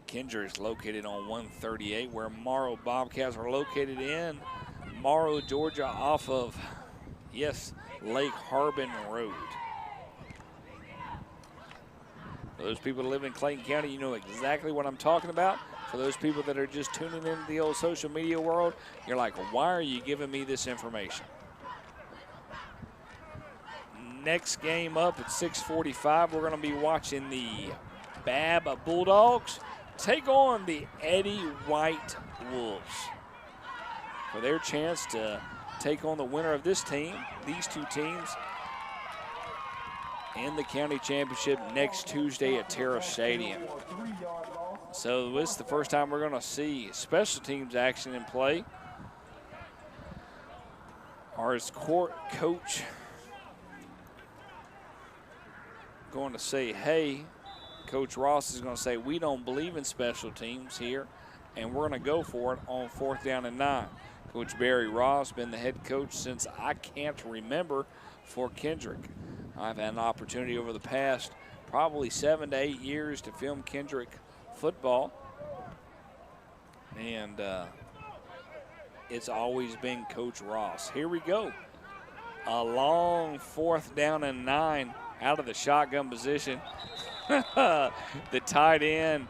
Kendrick is located on 138, where Morrow Bobcats are located in Morrow, Georgia, off of, yes, Lake Harbin Road. For those people that live in Clayton County, you know exactly what I'm talking about. For those people that are just tuning into the old social media world, you're like, why are you giving me this information? Next game up at 6:45, we're going to be watching the Babb Bulldogs take on the Eddie White Wolves for their chance to take on the winner of this team, these two teams, in the county championship next Tuesday at Terra Stadium. So this is the first time we're going to see special teams action in play. Our coach going to say, hey, Coach Ross is going to say, we don't believe in special teams here, and we're going to go for it on 4th down and 9. Coach Barry Ross been the head coach since I can't remember for Kendrick. I've had an opportunity over the past probably 7 to 8 years to film Kendrick football, and it's always been Coach Ross. Here we go. A long 4th down and 9 out of the shotgun position. The tight end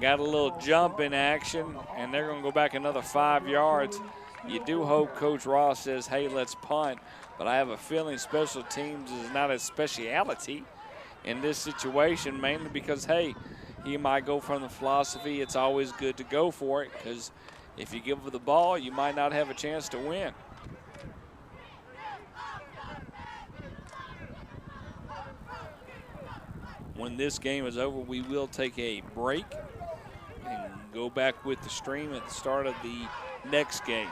got a little jump in action, and they're going to go back another 5 yards. You do hope Coach Ross says, hey, let's punt, but I have a feeling special teams is not a speciality in this situation, mainly because, hey, he might go from the philosophy it's always good to go for it, because if you give the ball, you might not have a chance to win. When this game is over, we will take a break and go back with the stream at the start of the next game.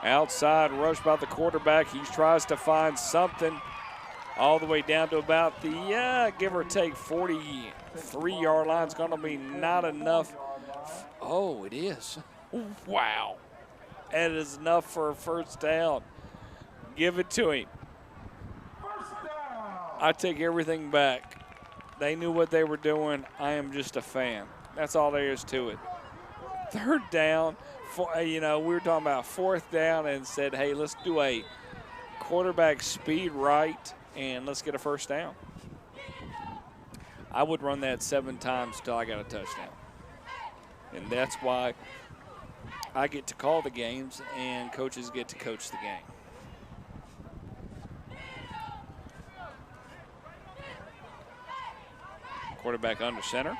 Outside rush by the quarterback. He tries to find something all the way down to about the, give or take, 43-yard line. It's going to be not enough. Oh, it is. Wow. That is enough for a first down. Give it to him. I take everything back. They knew what they were doing. I am just a fan. That's all there is to it. 3rd down. We were talking about 4th down and said, hey, let's do a quarterback speed right and let's get a first down. I would run that 7 times till I got a touchdown. And that's why I get to call the games and coaches get to coach the game. Quarterback under center.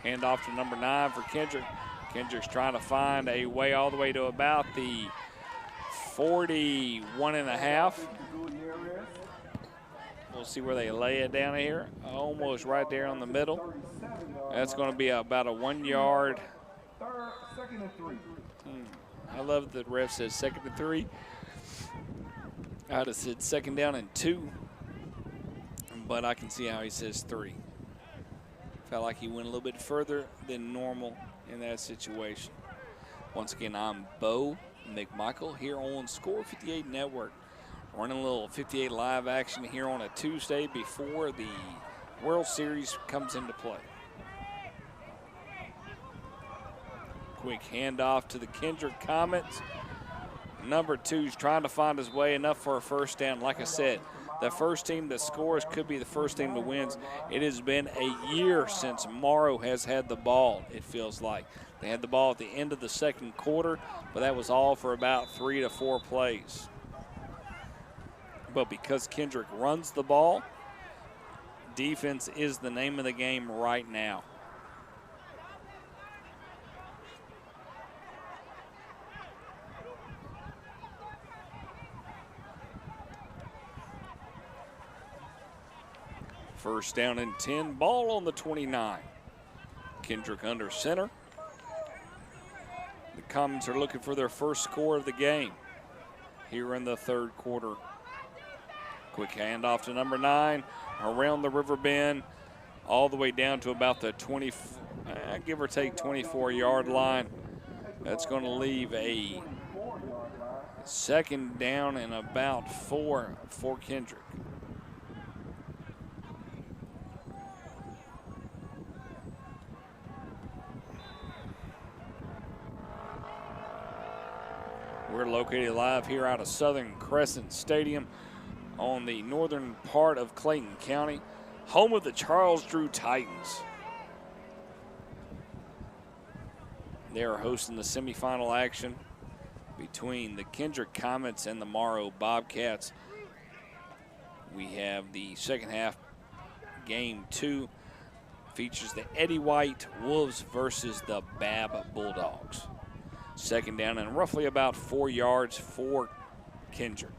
Hand off to number 9 for Kendrick. Kendrick's trying to find a way all the way to about the 41.5. We'll see where they lay it down here. Almost right there on the middle. That's going to be about a 1 yard. 2nd and 3. I love that the ref says 2nd and 3. I'd have said 2nd down and 2. But I can see how he says 3. Felt like he went a little bit further than normal in that situation. Once again, I'm Bo McMichael here on Score 58 Network. Running a little 58 live action here on a Tuesday before the World Series comes into play. Quick handoff to the Kendrick Comets. Number 2's trying to find his way, enough for a first down. Like I said, the first team that scores could be the first team that wins. It has been a year since Morrow has had the ball, it feels like. They had the ball at the end of the 2nd quarter, but that was all for about 3 to 4 plays. But because Kendrick runs the ball, defense is the name of the game right now. First down and 10, ball on the 29. Kendrick under center. The Comets are looking for their first score of the game here in the 3rd quarter. Quick handoff to number 9, around the river bend, all the way down to about the 20, give or take 24-yard line. That's going to leave a Second down and about 4 for Kendrick. We're located live here out of Southern Crescent Stadium on the northern part of Clayton County, home of the Charles Drew Titans. They are hosting the semifinal action between the Kendrick Comets and the Morrow Bobcats. We have the second half, game 2, features the Eddie White Wolves versus the Bab Bulldogs. Second down and roughly about 4 yards for Kendrick.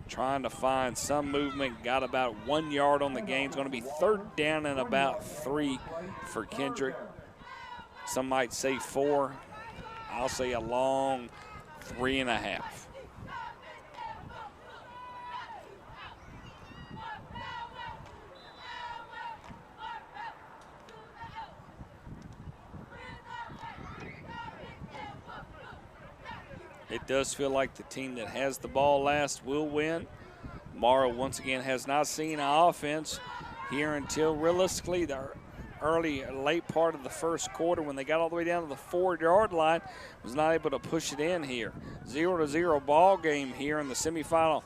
Trying to find some movement, got about 1 yard on the gain. It's going to be third down and about 3 for Kendrick. Some might say 4. I'll say a long 3.5. It does feel like the team that has the ball last will win. Morrow once again has not seen an offense here until realistically the late part of the first quarter when they got all the way down to the 4-yard line. Was not able to push it in here. 0-0 ball game here in the semifinal.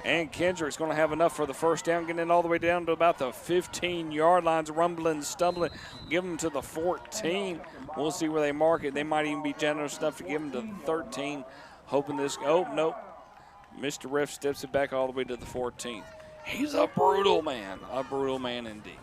And Kendrick's going to have enough for the first down, getting it all the way down to about the 15-yard lines, rumbling, stumbling, give them to the 14. We'll see where they mark it. They might even be generous enough to give them to the 13, hoping this, oh, nope. Mr. Riff steps it back all the way to the 14th. He's a brutal man indeed.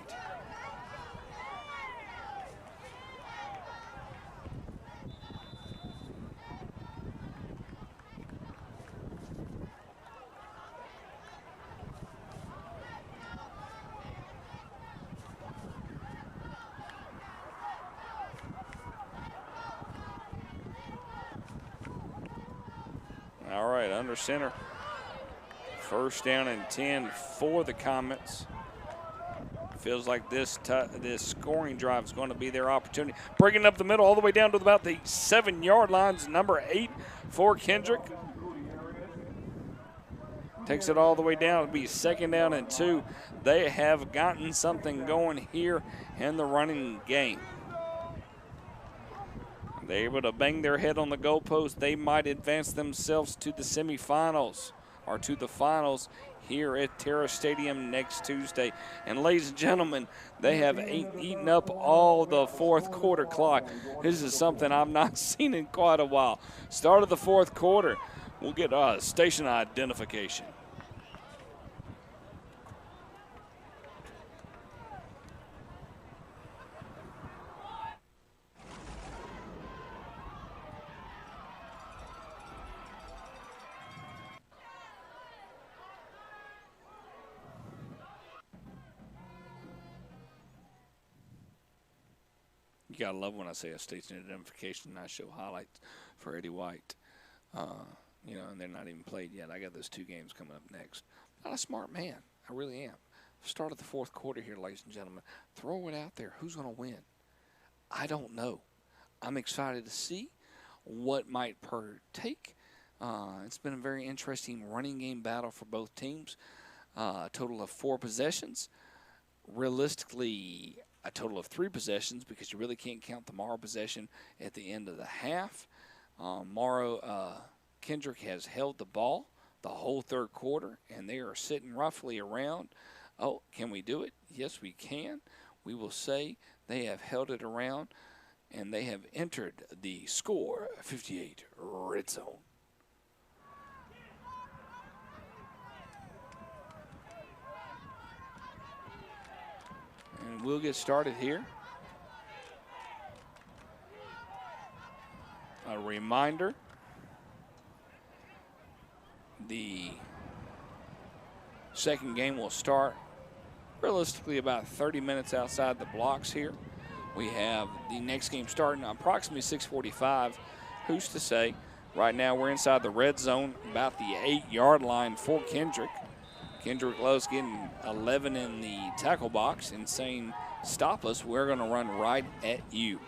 All right, under center. First down and 10 for the Comets. Feels like this scoring drive is going to be their opportunity. Breaking up the middle all the way down to about the 7-yard lines, number 8 for Kendrick. Takes it all the way down. It'll be second down and 2. They have gotten something going here in the running game. They're able to bang their head on the goalpost. They might advance themselves to the semifinals or to the finals here at Terra Stadium next Tuesday. And ladies and gentlemen, they have eaten up all the fourth quarter clock. This is something I've not seen in quite a while. Start of the fourth quarter, we'll get station identification. You gotta love when I say a station identification and I show highlights for Eddie White. You know, and they're not even played yet. I got those 2 games coming up next. Not a smart man. I really am. Start of the fourth quarter here, ladies and gentlemen. Throw it out there. Who's going to win? I don't know. I'm excited to see what might partake. It's been a very interesting running game battle for both teams. A total of 4 possessions. Realistically, a total of 3 possessions because you really can't count the Morrow possession at the end of the half. Kendrick has held the ball the whole third quarter, and they are sitting roughly around. Oh, can we do it? Yes, we can. We will say they have held it around, and they have entered the score 58 red zone. And we'll get started here. A reminder, the second game will start realistically about 30 minutes outside the blocks here. We have the next game starting approximately 6:45. Who's to say? Right now we're inside the red zone, about the 8-yard line for Kendrick. Kendrick Lowe's getting 11 in the tackle box and saying, stop us, we're going to run right at you.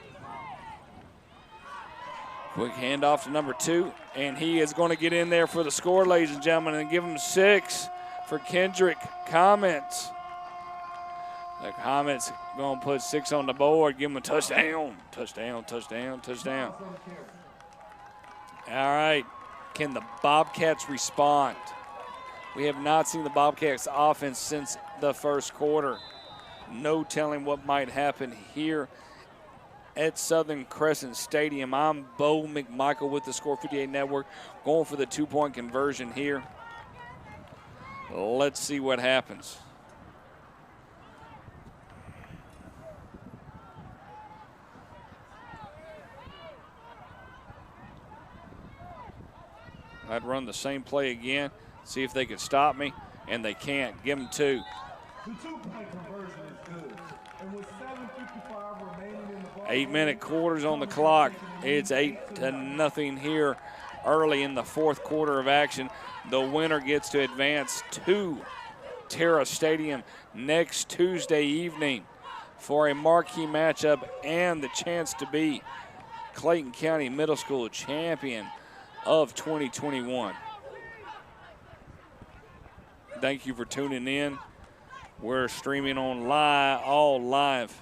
Quick handoff to number 2, and he is going to get in there for the score, ladies and gentlemen, and give him 6 for Kendrick Comments. The Comments going to put 6 on the board, give him a touchdown. Touchdown, touchdown, touchdown. All right, can the Bobcats respond? We have not seen the Bobcats offense since the first quarter. No telling what might happen here at Southern Crescent Stadium. I'm Bo McMichael with the Score 58 Network, going for the 2-point conversion here. Let's see what happens. I'd run the same play again, see if they could stop me, and they can't. Give them 2. The 2-point conversion is good. And with 7:55 remaining in the ball, 8-minute quarters on the clock. It's 8-0 here early in the fourth quarter of action. The winner gets to advance to Terra Stadium next Tuesday evening for a marquee matchup and the chance to be Clayton County Middle School champion of 2021. Thank you for tuning in. We're streaming on all live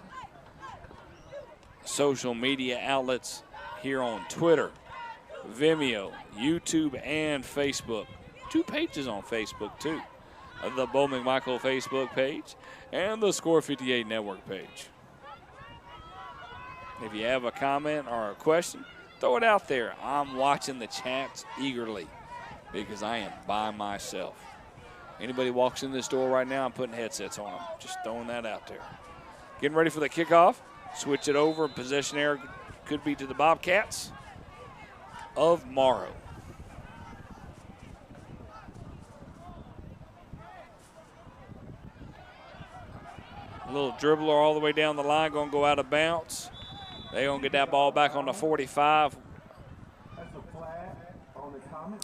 social media outlets here on Twitter, Vimeo, YouTube, and Facebook. 2 pages on Facebook, too. The Bo McMichael Facebook page and the Score 58 Network page. If you have a comment or a question, throw it out there. I'm watching the chats eagerly because I am by myself. Anybody walks in this door right now, I'm putting headsets on them. Just throwing that out there. Getting ready for the kickoff. Switch it over. Possession error could be to the Bobcats of Morrow. A little dribbler all the way down the line, going to go out of bounds. They're going to get that ball back on the 45.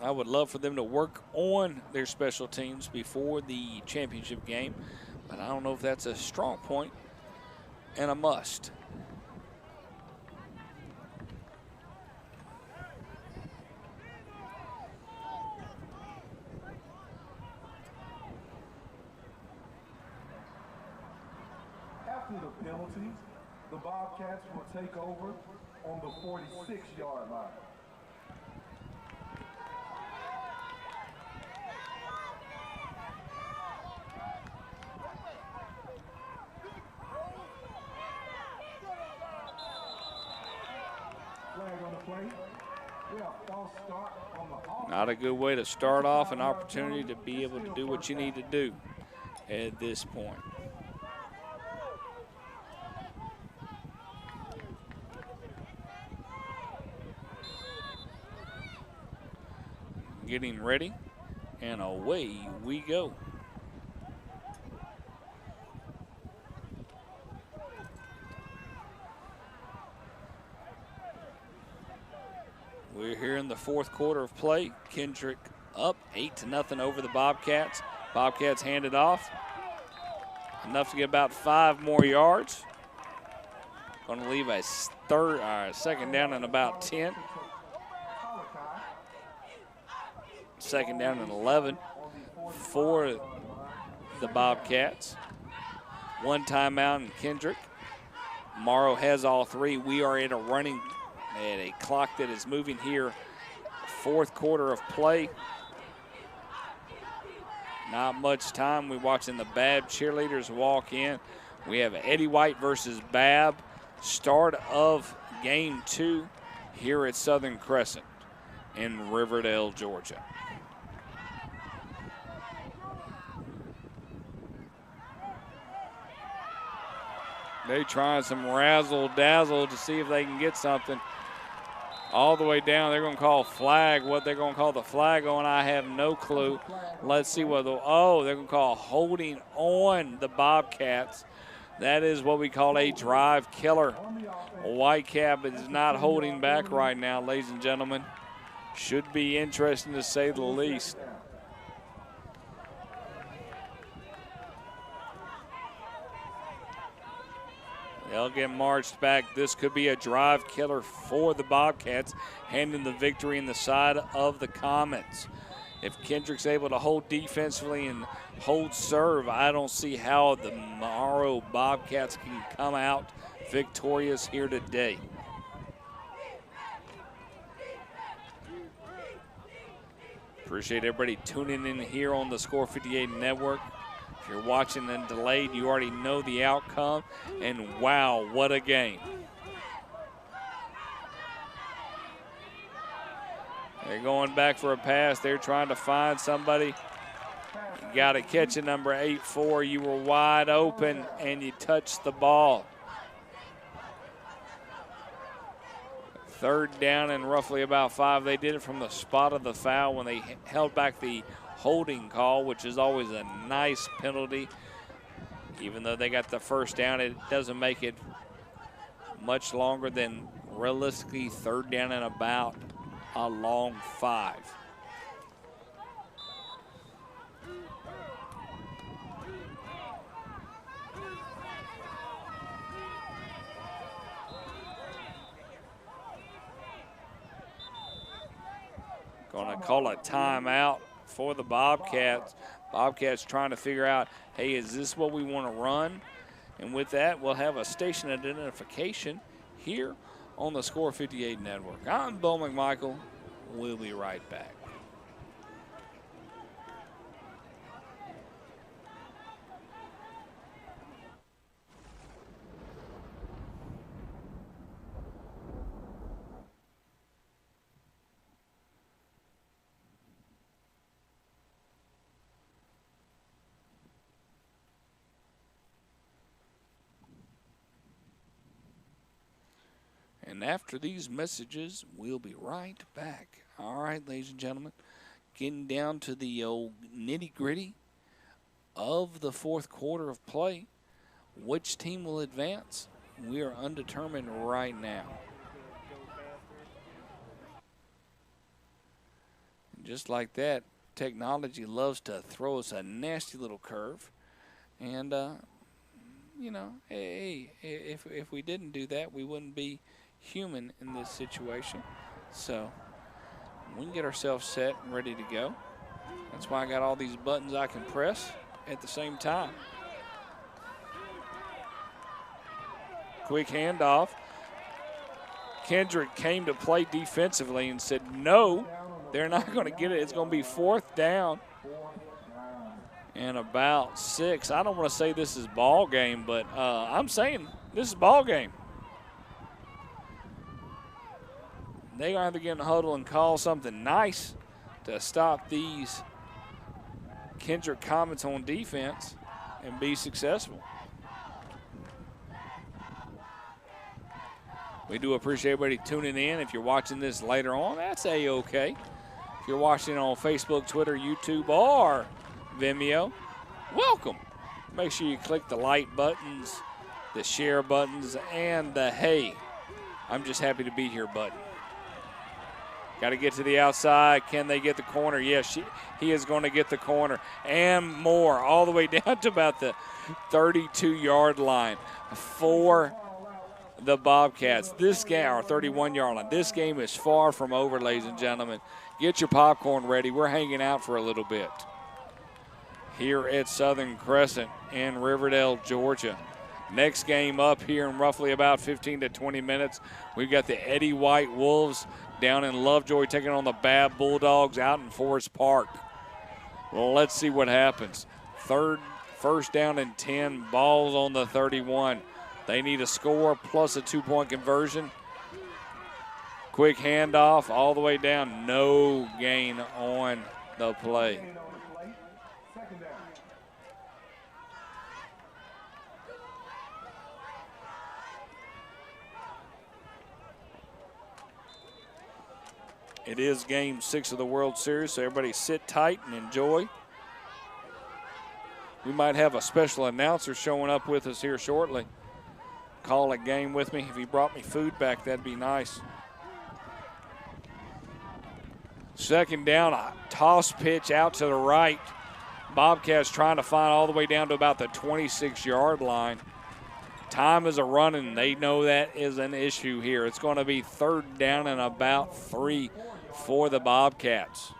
I would love for them to work on their special teams before the championship game, but I don't know if that's a strong point and a must. after the penalties, the Bobcats will take over on the 46-yard line. Not a good way to start off, an opportunity to be able to do what you need to do at this point. Getting ready, and away we go. We're here in the fourth quarter of play. Kendrick up 8-0 over the Bobcats. Bobcats hand it off. Enough to get about 5 more yards. Going to leave a second down and about 10. Second down and 11 for the Bobcats. 1 timeout in Kendrick. Morrow has all 3. We are at a clock that is moving here. Fourth quarter of play. Not much time. We're watching the Bab cheerleaders walk in. We have Eddie White versus Bab. Start of game 2 here at Southern Crescent in Riverdale, Georgia. They trying some razzle-dazzle to see if they can get something. All the way down, they're going to call flag. What they're going to call the flag on, I have no clue. Let's see what they're going to call holding on the Bobcats. That is what we call a drive killer. Whitecap is not holding back right now, ladies and gentlemen. Should be interesting to say the least. They'll get marched back. This could be a drive killer for the Bobcats, handing the victory in the side of the Comets. If Kendrick's able to hold defensively and hold serve, I don't see how the Morrow Bobcats can come out victorious here today. Appreciate everybody tuning in here on the Score 58 Network. If you're watching and delayed, you already know the outcome. And wow, what a game. They're going back for a pass. They're trying to find somebody. You got to catch it, number 8-4. You were wide open, and you touched the ball. Third down and roughly about 5. They did it from the spot of the foul when they held back the holding call, which is always a nice penalty. Even though they got the first down, it doesn't make it much longer than realistically third down and about a long 5. Going to call a timeout for the Bobcats. Bobcats trying to figure out, hey, is this what we want to run? And with that, we'll have a station identification here on the Score 58 Network. I'm Bo McMichael. We'll be right back. And after these messages, we'll be right back. All right, ladies and gentlemen, getting down to the old nitty-gritty of the fourth quarter of play. Which team will advance? We are undetermined right now. And just like that, technology loves to throw us a nasty little curve. And, you know, hey, if we didn't do that, we wouldn't be human in this situation. So we can get ourselves set and ready to go. That's why I got all these buttons I can press at the same time. Quick handoff. Kendrick came to play defensively and said, no, they're not going to get it. It's going to be fourth down and about 6. I don't want to say this is ball game, but I'm saying this is ball game. They're going to have to get in the huddle and call something nice to stop these Kendrick Comets on defense and be successful. We do appreciate everybody tuning in. If you're watching this later on, that's A-OK. If you're watching on Facebook, Twitter, YouTube, or Vimeo, welcome. Make sure you click the like buttons, the share buttons, and the hey, I'm just happy to be here button. Got to get to the outside. Can they get the corner? Yes, he is going to get the corner and more, all the way down to about the 32-yard line for the Bobcats. This game, or 31-yard line, this game is far from over, ladies and gentlemen. Get your popcorn ready. We're hanging out for a little bit here at Southern Crescent in Riverdale, Georgia. Next game up here in roughly about 15 to 20 minutes. We've got the Eddie White Wolves down in Lovejoy taking on the Bad Bulldogs out in Forest Park. Well, let's see what happens. First down and 10, balls on the 31. They need a score plus a 2-point conversion. Quick handoff all the way down. No gain on the play. It is game 6 of the World Series, so everybody sit tight and enjoy. We might have a special announcer showing up with us here shortly. Call a game with me. If he brought me food back, that'd be nice. Second down, a toss pitch out to the right. Bobcats trying to find all the way down to about the 26-yard line. Time is a running. They know that is an issue here. It's going to be 3rd down and about 3 for the Bobcats.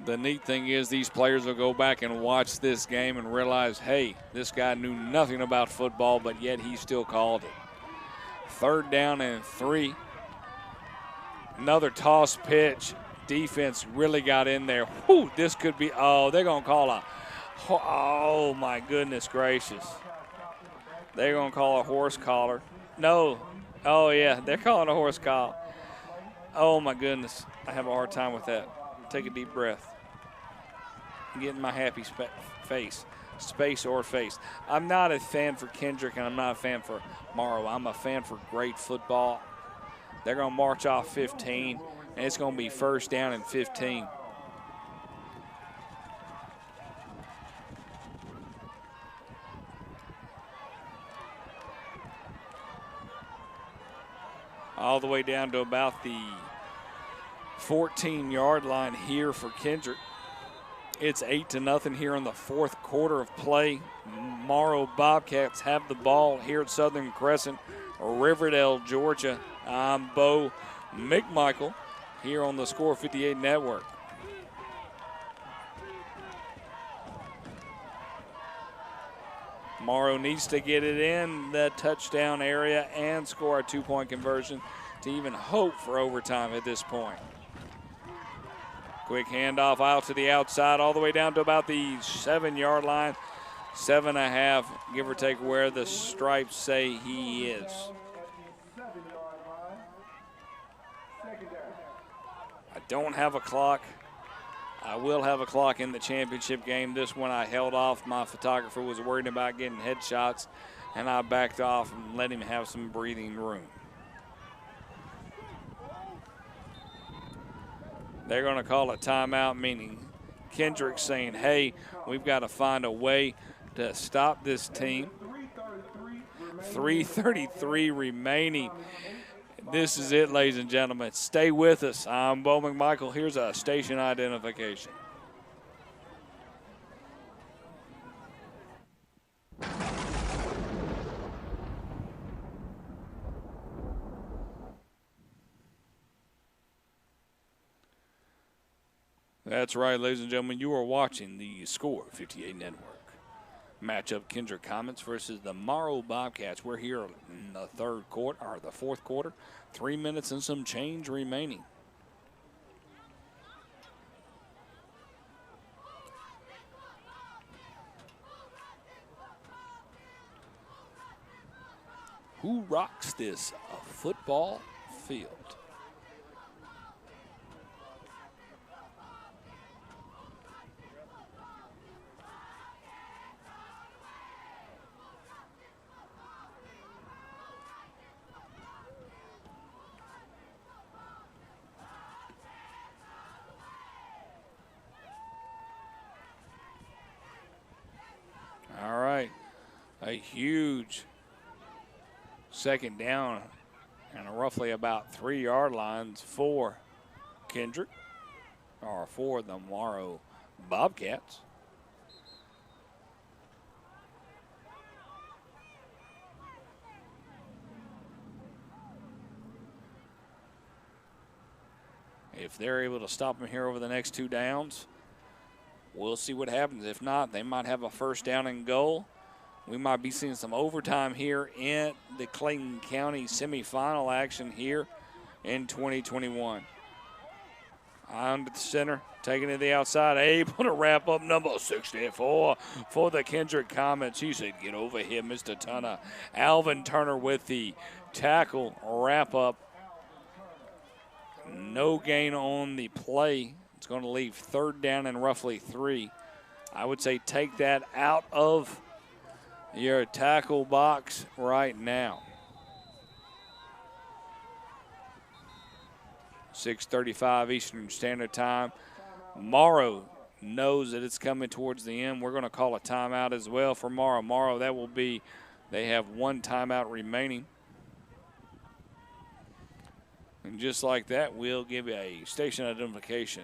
The neat thing is these players will go back and watch this game and realize, hey, this guy knew nothing about football, but yet he still called it. 3rd down and 3. Another toss pitch. Defense really got in there. Whew, this could be, oh, they're going to call a, oh my goodness gracious. They're going to call a horse collar. No, oh yeah, they're calling a horse collar. Oh my goodness, I have a hard time with that. Take a deep breath. I'm getting my happy space or face. I'm not a fan for Kendrick and I'm not a fan for Morrow. I'm a fan for great football. They're going to march off 15. And it's going to be 1st down and 15. All the way down to about the 14-yard line here for Kendrick. It's 8-0 here in the 4th quarter of play. Morrow Bobcats have the ball here at Southern Crescent, Riverdale, Georgia. I'm Bo McMichael here on the Score 58 Network. Morrow needs to get it in the touchdown area and score a 2-point conversion to even hope for overtime at this point. Quick handoff out to the outside all the way down to about the 7-yard line. 7.5, give or take where the stripes say he is. I don't have a clock. I will have a clock in the championship game. This one I held off. My photographer was worried about getting headshots, and I backed off and let him have some breathing room. They're going to call a timeout, meaning Kendrick saying, hey, we've got to find a way to stop this team. 3:33 remaining. This is it, ladies and gentlemen. Stay with us. I'm Bo McMichael. Here's a station identification. That's right, ladies and gentlemen. You are watching the Score 58 Network. Matchup Kendrick Comets versus the Morrow Bobcats. We're here in the 4th quarter. 3 minutes and some change remaining. Who rocks this football field? All right, a huge 2nd down and roughly about 3-yard lines for Kendrick, or for the Morrow Bobcats. If they're able to stop him here over the next 2 downs, we'll see what happens. If not, they might have a 1st down and goal. We might be seeing some overtime here in the Clayton County semifinal action here in 2021. On to the center, taking it to the outside, able to wrap up number 64 for the Kendrick Comets. He said, get over here, Mr. Turner. Alvin Turner with the tackle wrap up. No gain on the play. It's going to leave 3rd down and roughly 3. I would say take that out of your tackle box right now. 6:35 Eastern Standard Time. Morrow knows that it's coming towards the end. We're going to call a timeout as well for Morrow. Morrow, that will be, they have 1 timeout remaining. And just like that, we'll give a station identification.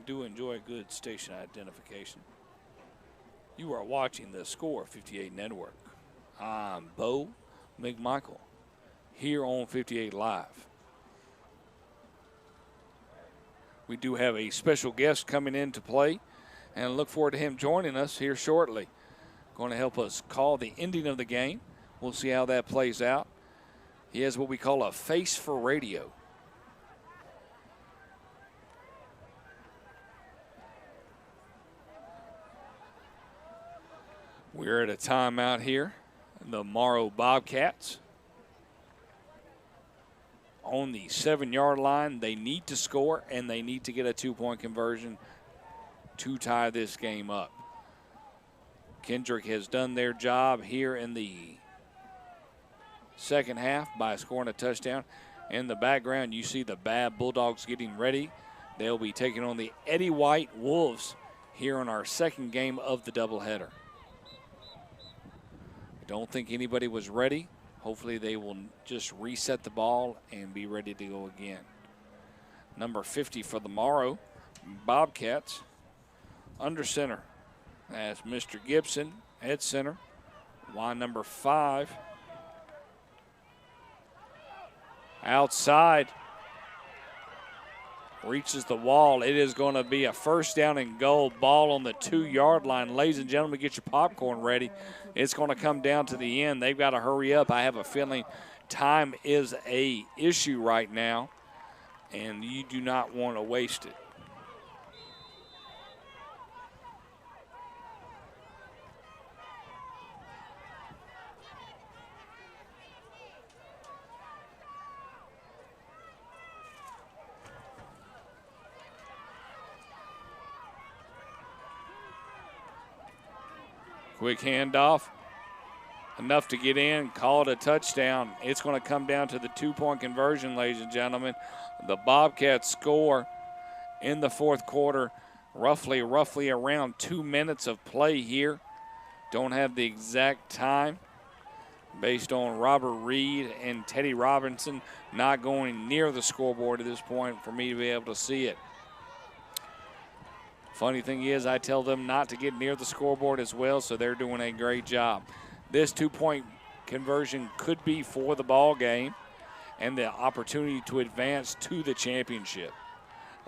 do enjoy good station identification. You are watching the Score 58 Network. I'm Bo McMichael here on 58 Live. We do have a special guest coming in to play, and look forward to him joining us here shortly. Going to help us call the ending of the game. We'll see how that plays out. He has what we call a face for radio. We're at a timeout here. The Morrow Bobcats on the 7-yard line. They need to score, and they need to get a 2-point conversion to tie this game up. Kendrick has done their job here in the second half by scoring a touchdown. In the background, you see the Bad Bulldogs getting ready. They'll be taking on the Eddie White Wolves here on our second game of the doubleheader. Don't think anybody was ready. Hopefully they will just reset the ball and be ready to go again. Number 50 for the Morrow Bobcats under center. That's Mr. Gibson at center. Line number 5. Outside. Reaches the wall. It is going to be a first down and goal. Ball on the 2-yard line. Ladies and gentlemen, get your popcorn ready. It's going to come down to the end. They've got to hurry up. I have a feeling time is a issue right now, and you do not want to waste it. Quick handoff, enough to get in, call it a touchdown. It's going to come down to the 2-point conversion, ladies and gentlemen. The Bobcats score in the fourth quarter, roughly around 2 minutes of play here. Don't have the exact time based on Robert Reed and Teddy Robinson not going near the scoreboard at this point for me to be able to see it. Funny thing is, I tell them not to get near the scoreboard as well, so they're doing a great job. This 2-point conversion could be for the ball game and the opportunity to advance to the championship.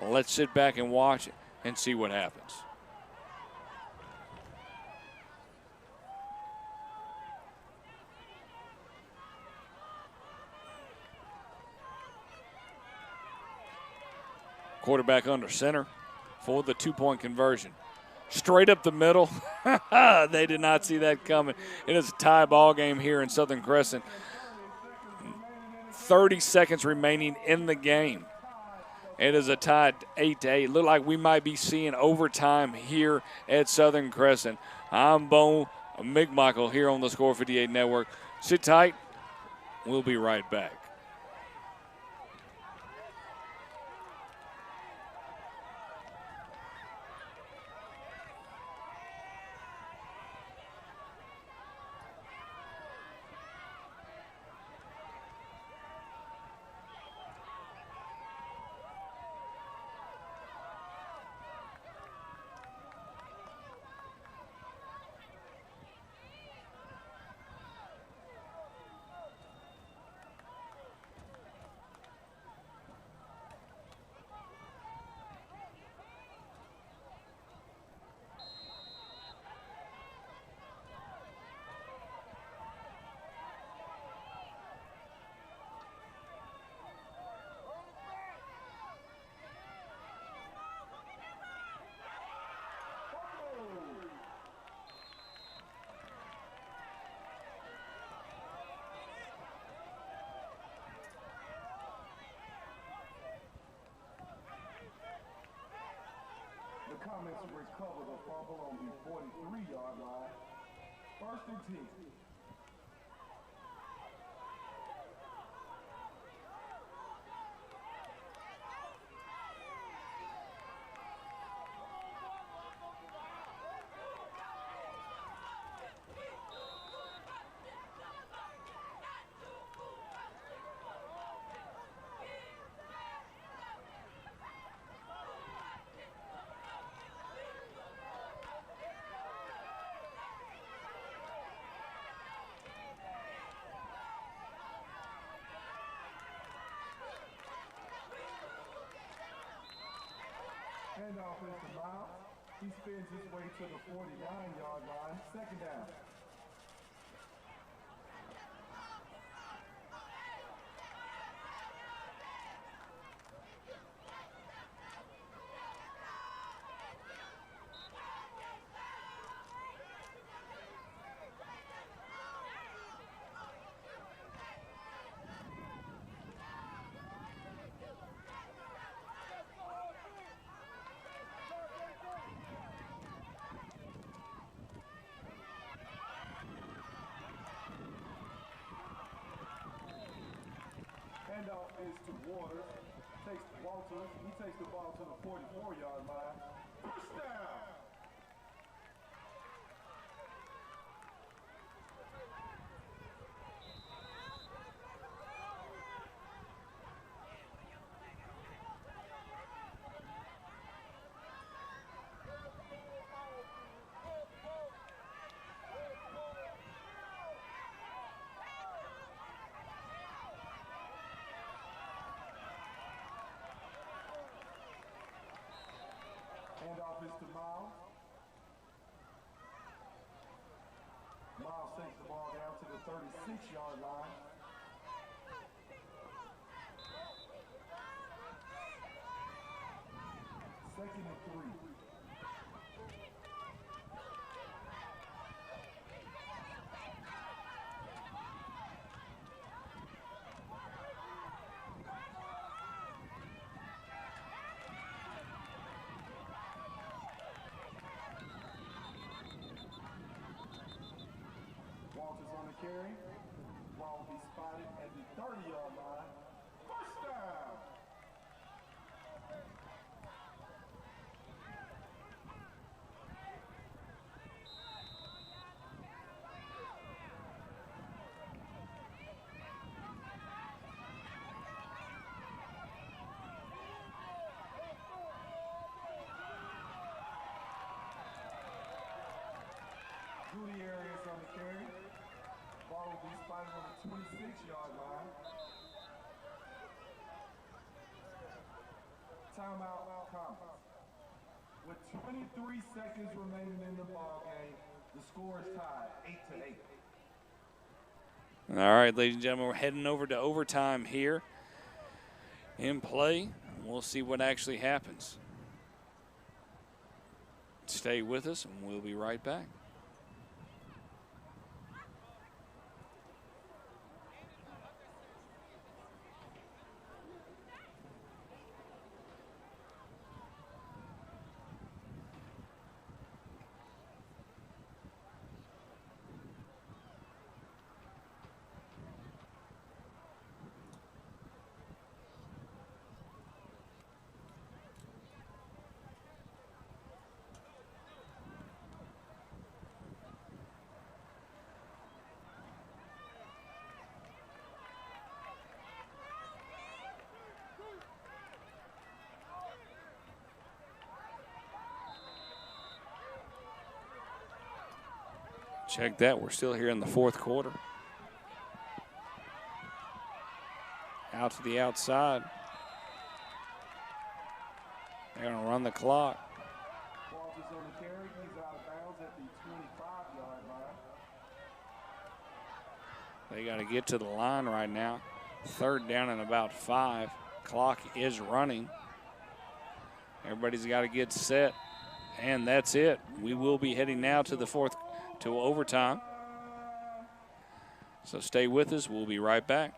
Let's sit back and watch it and see what happens. Quarterback under center for the 2-point conversion. Straight up the middle. They did not see that coming. It is a tie ball game here in Southern Crescent. 30 seconds remaining in the game. It is a tie 8-8. Look like we might be seeing overtime here at Southern Crescent. I'm Bo McMichael here on the Score 58 Network. Sit tight. We'll be right back. Comets recover the fumble on the 43-yard line. First and 10. Handoff is to Miles. He spins his way to the 49-yard line. Second down. Handoff is to Waters. Takes Walters. He takes the ball to the 44-yard line. First down. Handoff is to Miles. Miles takes the ball down to the 36-yard line. Second and 3. Walters on the carry. Ball will be spotted at the 30-yard line. First down. Gutierrez on the carry. Ball will be spotted on the 26-yard line. Timeout Commerce. With 23 seconds remaining in the ball game, the score is tied 8-8. All right, ladies and gentlemen, we're heading over to overtime here in play. We'll see what actually happens. Stay with us, and we'll be right back. Check that. We're still here in the fourth quarter. Out to the outside. They're going to run the clock. Walters on the carry. He's out of bounds at the 25-yard line. They got to get to the line right now. Third down and about 5. Clock is running. Everybody's got to get set. And that's it. We will be heading now to the to overtime. So stay with us. We'll be right back.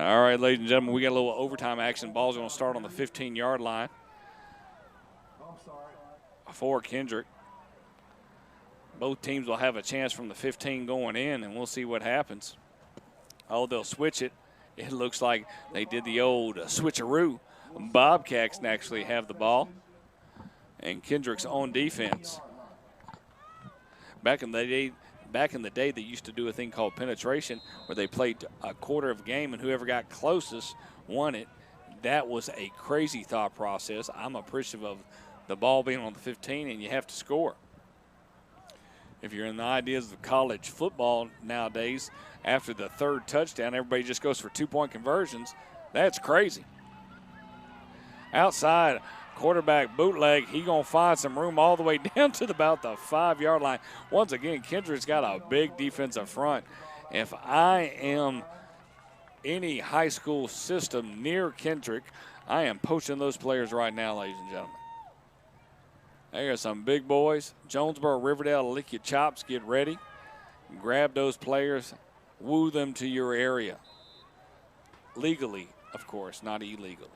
All right, ladies and gentlemen, we got a little overtime action. Ball's going to start on the 15-yard line for Kendrick. Both teams will have a chance from the 15 going in, and we'll see what happens. Oh, they'll switch it. It looks like they did the old switcheroo. Bobcats actually have the ball, and Kendrick's on defense. Back in the day, they used to do a thing called penetration, where they played a quarter of a game, and whoever got closest won it. That was a crazy thought process. I'm appreciative of the ball being on the 15, and you have to score. If you're in the ideas of college football nowadays, after the third touchdown, everybody just goes for two-point conversions. That's crazy. Outside, quarterback bootleg, he going to find some room all the way down to about the 5-yard line. Once again, Kendrick's got a big defensive front. If I am any high school system near Kendrick, I am poaching those players right now, ladies and gentlemen. There are some big boys. Jonesboro, Riverdale, lick your chops, get ready. Grab those players, woo them to your area. Legally, of course, not illegally.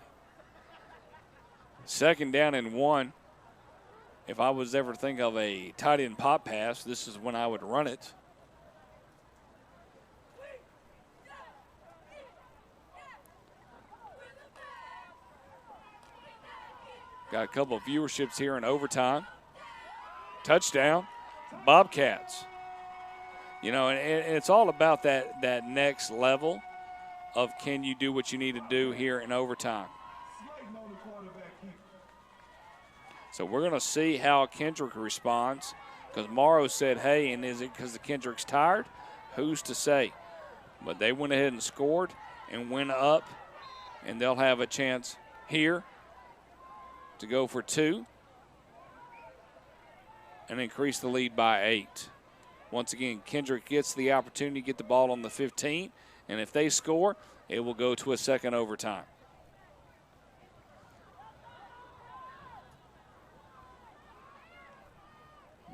2nd down and 1. If I was ever to think of a tight end pop pass, this is when I would run it. Got a couple of viewerships here in overtime. Touchdown, Bobcats. You know, and it's all about that next level of can you do what you need to do here in overtime. So we're going to see how Kendrick responds, because Morrow said, hey, and is it because the Kendrick's tired? Who's to say? But they went ahead and scored and went up, and they'll have a chance here to go for 2 and increase the lead by 8. Once again, Kendrick gets the opportunity to get the ball on the 15, and if they score, it will go to a second overtime.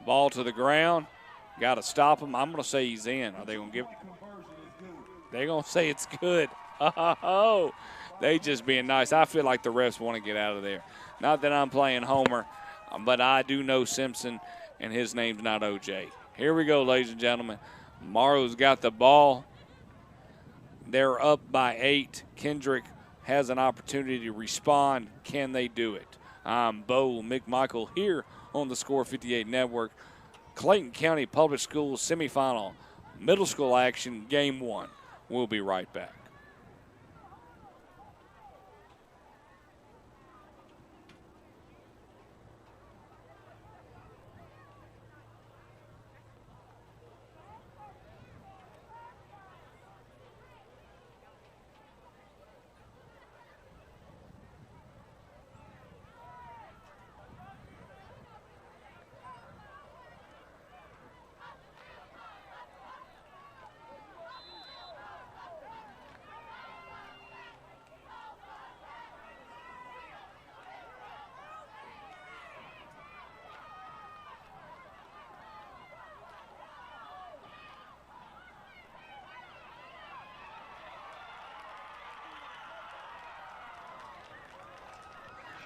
Ball to the ground. Got to stop him. I'm going to say he's in. Are they going to give? They're going to say it's good. Oh, they just being nice. I feel like the refs want to get out of there. Not that I'm playing Homer, but I do know Simpson, and his name's not O.J. Here we go, ladies and gentlemen. Morrow's got the ball. They're up by 8. Kendrick has an opportunity to respond. Can they do it? I'm Bo McMichael here on the Score 58 Network. Clayton County Public Schools semifinal middle school action, game 1. We'll be right back.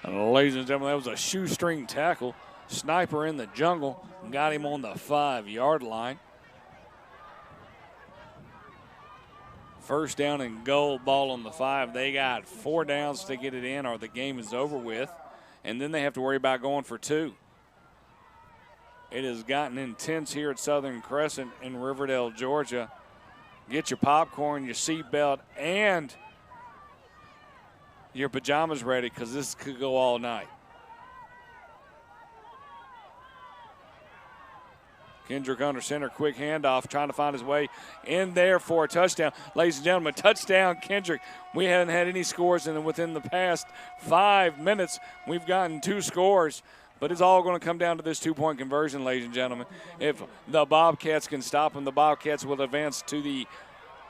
Ladies and gentlemen, that was a shoestring tackle. Sniper in the jungle. Got him on the 5-yard line. First down and goal, ball on the 5. They got 4 downs to get it in or the game is over with. And then they have to worry about going for 2. It has gotten intense here at Southern Crescent in Riverdale, Georgia. Get your popcorn, your seatbelt, and your pajamas ready, because this could go all night. Kendrick under center, quick handoff, trying to find his way in there for a touchdown. Ladies and gentlemen, touchdown Kendrick. We haven't had any scores within the past 5 minutes. We've gotten 2 scores, but it's all going to come down to this 2-point conversion, ladies and gentlemen. If the Bobcats can stop them, the Bobcats will advance to the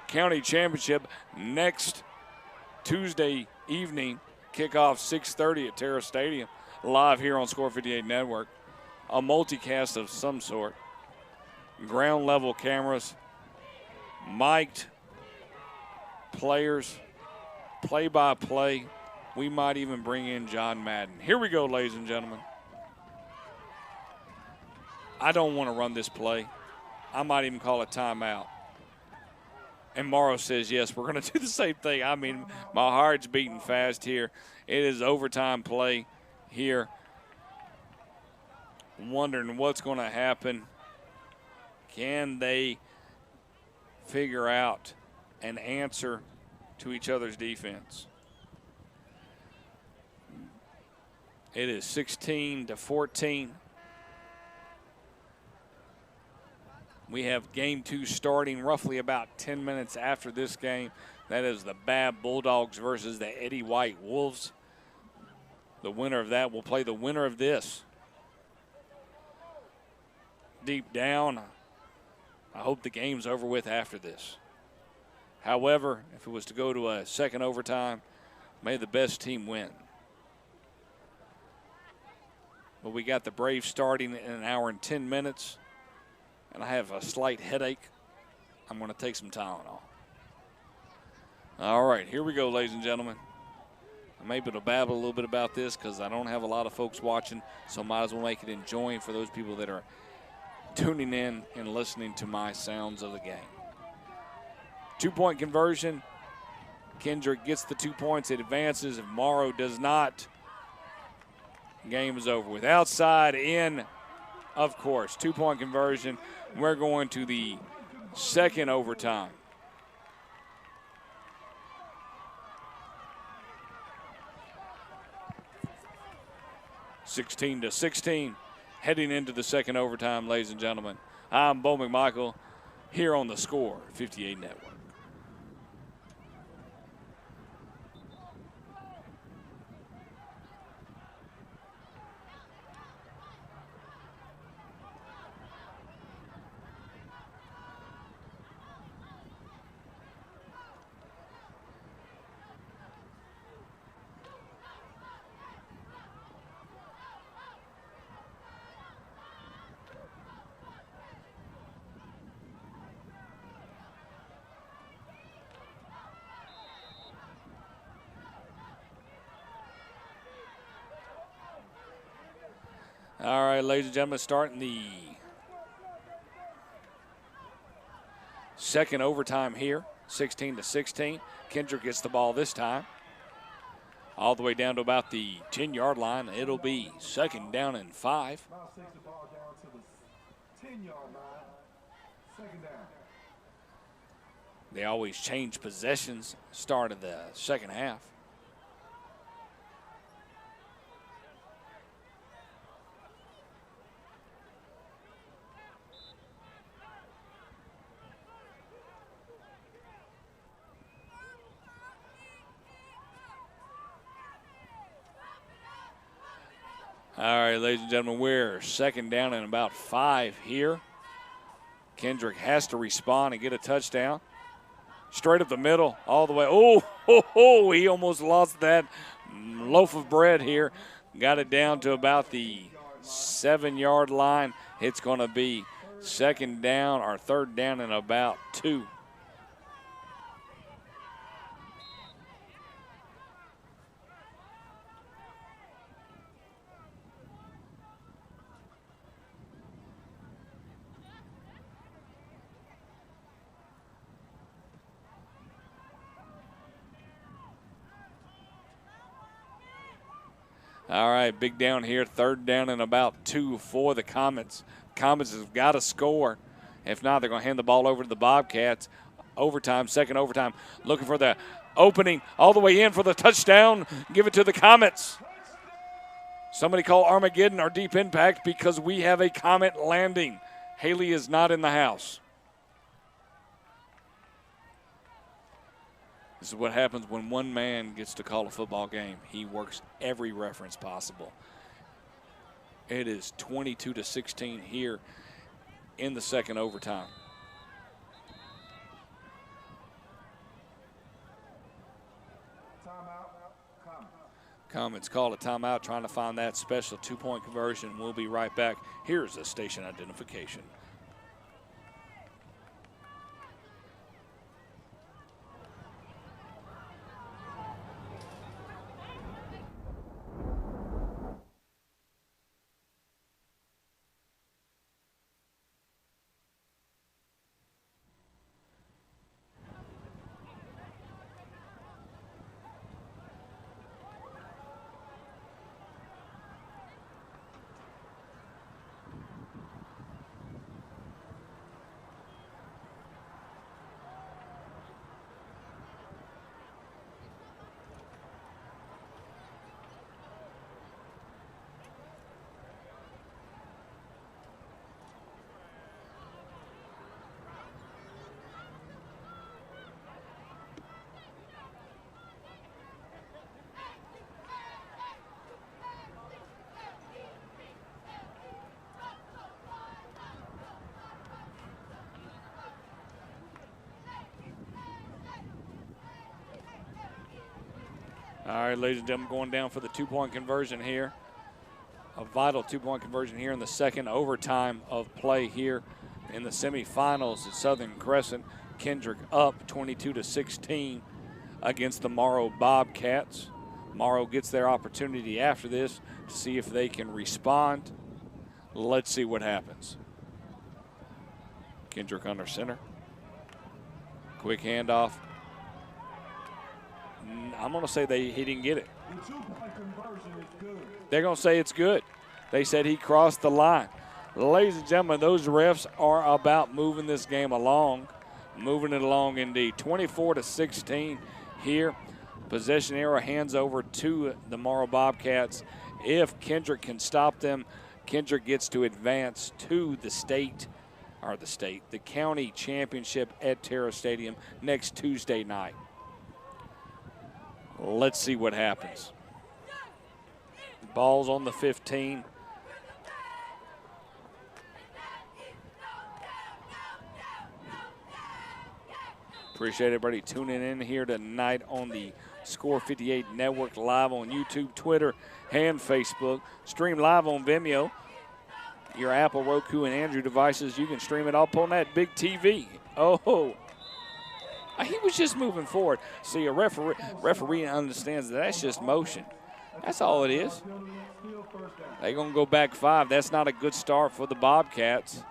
county championship next Tuesday evening. Kickoff 6:30 at Terra Stadium, live here on Score 58 Network. A multicast of some sort. Ground level cameras, mic'd players play-by-play. We might even bring in John Madden. Here we go, ladies and gentlemen. I don't want to run this play. I might even call a timeout. And Morrow says, yes, we're going to do the same thing. I mean, my heart's beating fast here. It is overtime play here. Wondering what's going to happen. Can they figure out an answer to each other's defense? It is 16-14. We have game 2 starting roughly about 10 minutes after this game. That is the Bab Bulldogs versus the Eddie White Wolves. The winner of that will play the winner of this. Deep down, I hope the game's over with after this. However, if it was to go to a second overtime, may the best team win. But we got the Braves starting in an hour and 10 minutes, and I have a slight headache. I'm going to take some Tylenol. All right, here we go, ladies and gentlemen. I'm able to babble a little bit about this because I don't have a lot of folks watching, so might as well make it enjoying for those people that are tuning in and listening to my sounds of the game. 2-point conversion. Kendrick gets the 2 points. It advances. If Morrow does not, game is over with. Outside in, of course. 2-point conversion. We're going to the second overtime. (16-16), heading into the second overtime, ladies and gentlemen. I'm Bo McMichael here on the Score 58 Network. All right, ladies and gentlemen, starting the second overtime here, 16-16. Kendrick gets the ball this time. All the way down to about the 10-yard line. It'll be second down and 5. Now takes the ball down to the 10-yard line. Second down. They always change possessions start of the second half. All right, ladies and gentlemen, we're second down and about 5 here. Kendrick has to respond and get a touchdown. Straight up the middle, all the way. Oh, he almost lost that loaf of bread here. Got it down to about the 7-yard line. It's going to be second down or third down and about 2. All right, big down here, third down and about 2 for the Comets. Comets have got to score. If not, they're going to hand the ball over to the Bobcats. Overtime, second overtime, looking for the opening all the way in for the touchdown. Give it to the Comets. Somebody call Armageddon or Deep Impact because we have a Comet landing. Haley is not in the house. This is what happens when one man gets to call a football game. He works every reference possible. It is 22-16 here in the second overtime. Timeout. Comets call a timeout, trying to find that special 2-point conversion. We'll be right back. Here's the station identification. All right, ladies and gentlemen, going down for the two-point conversion here. A vital two-point conversion here in the second overtime of play here in the semifinals at Southern Crescent. Kendrick up 22-16 against the Morrow Bobcats. Morrow gets their opportunity after this to see if they can respond. Let's see what happens. Kendrick under center. Quick handoff. I'm going to say he didn't get it. The two-point conversion is good. They're going to say it's good. They said he crossed the line. Ladies and gentlemen, those refs are about moving this game along. Moving it along indeed. 24-16 here. Possession arrow hands over to the Morrow Bobcats. If Kendrick can stop them, Kendrick gets to advance to the county championship at Terra Stadium next Tuesday night. Let's see what happens. Ball's on the 15. Appreciate everybody tuning in here tonight on the Score 58 Network, live on YouTube, Twitter, and Facebook. Stream live on Vimeo. Your Apple, Roku, and Android devices, you can stream it up on that big TV. Oh, he was just moving forward. See, a referee understands that's just motion. That's all it is. They're going to go back 5. That's not a good start for the Bobcats.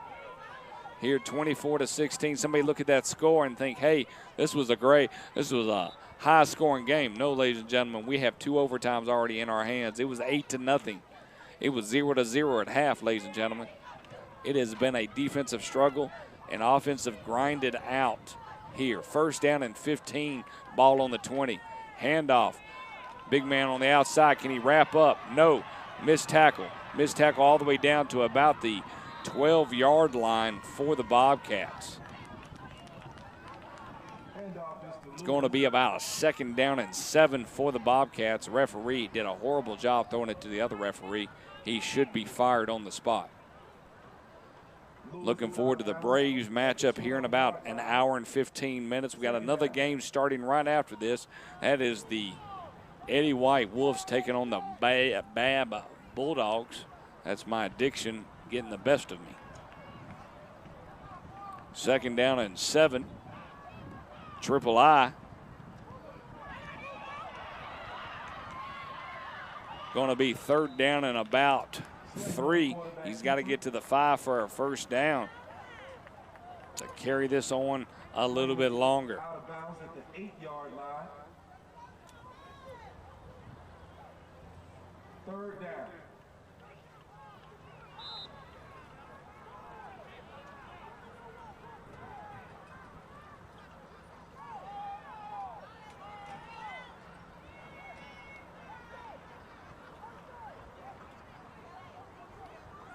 Here, 24-16. Somebody look at that score and think, hey, this was a high-scoring game. No, ladies and gentlemen, we have 2 overtimes already in our hands. It was 8-0. It was 0-0 at half, ladies and gentlemen. It has been a defensive struggle and offensive grinded out here. First down and 15, ball on the 20. Handoff. Big man on the outside. Can he wrap up? No. Missed tackle. Missed tackle all the way down to about the 12-yard line for the Bobcats. It's going to be about a 2nd down and 7 for the Bobcats. The referee did a horrible job throwing it to the other referee. He should be fired on the spot. Looking forward to the Braves matchup here in about an hour and 15 minutes. We got another game starting right after this. That is the Eddie White Wolves taking on the Bab Bulldogs. That's my addiction getting the best of me. 2nd down and 7. Triple I. Going to be 3rd down and about 3. He's got to get to the 5 for a 1st down to carry this on a little bit longer. Out of bounds at the 8-yard line. 3rd down.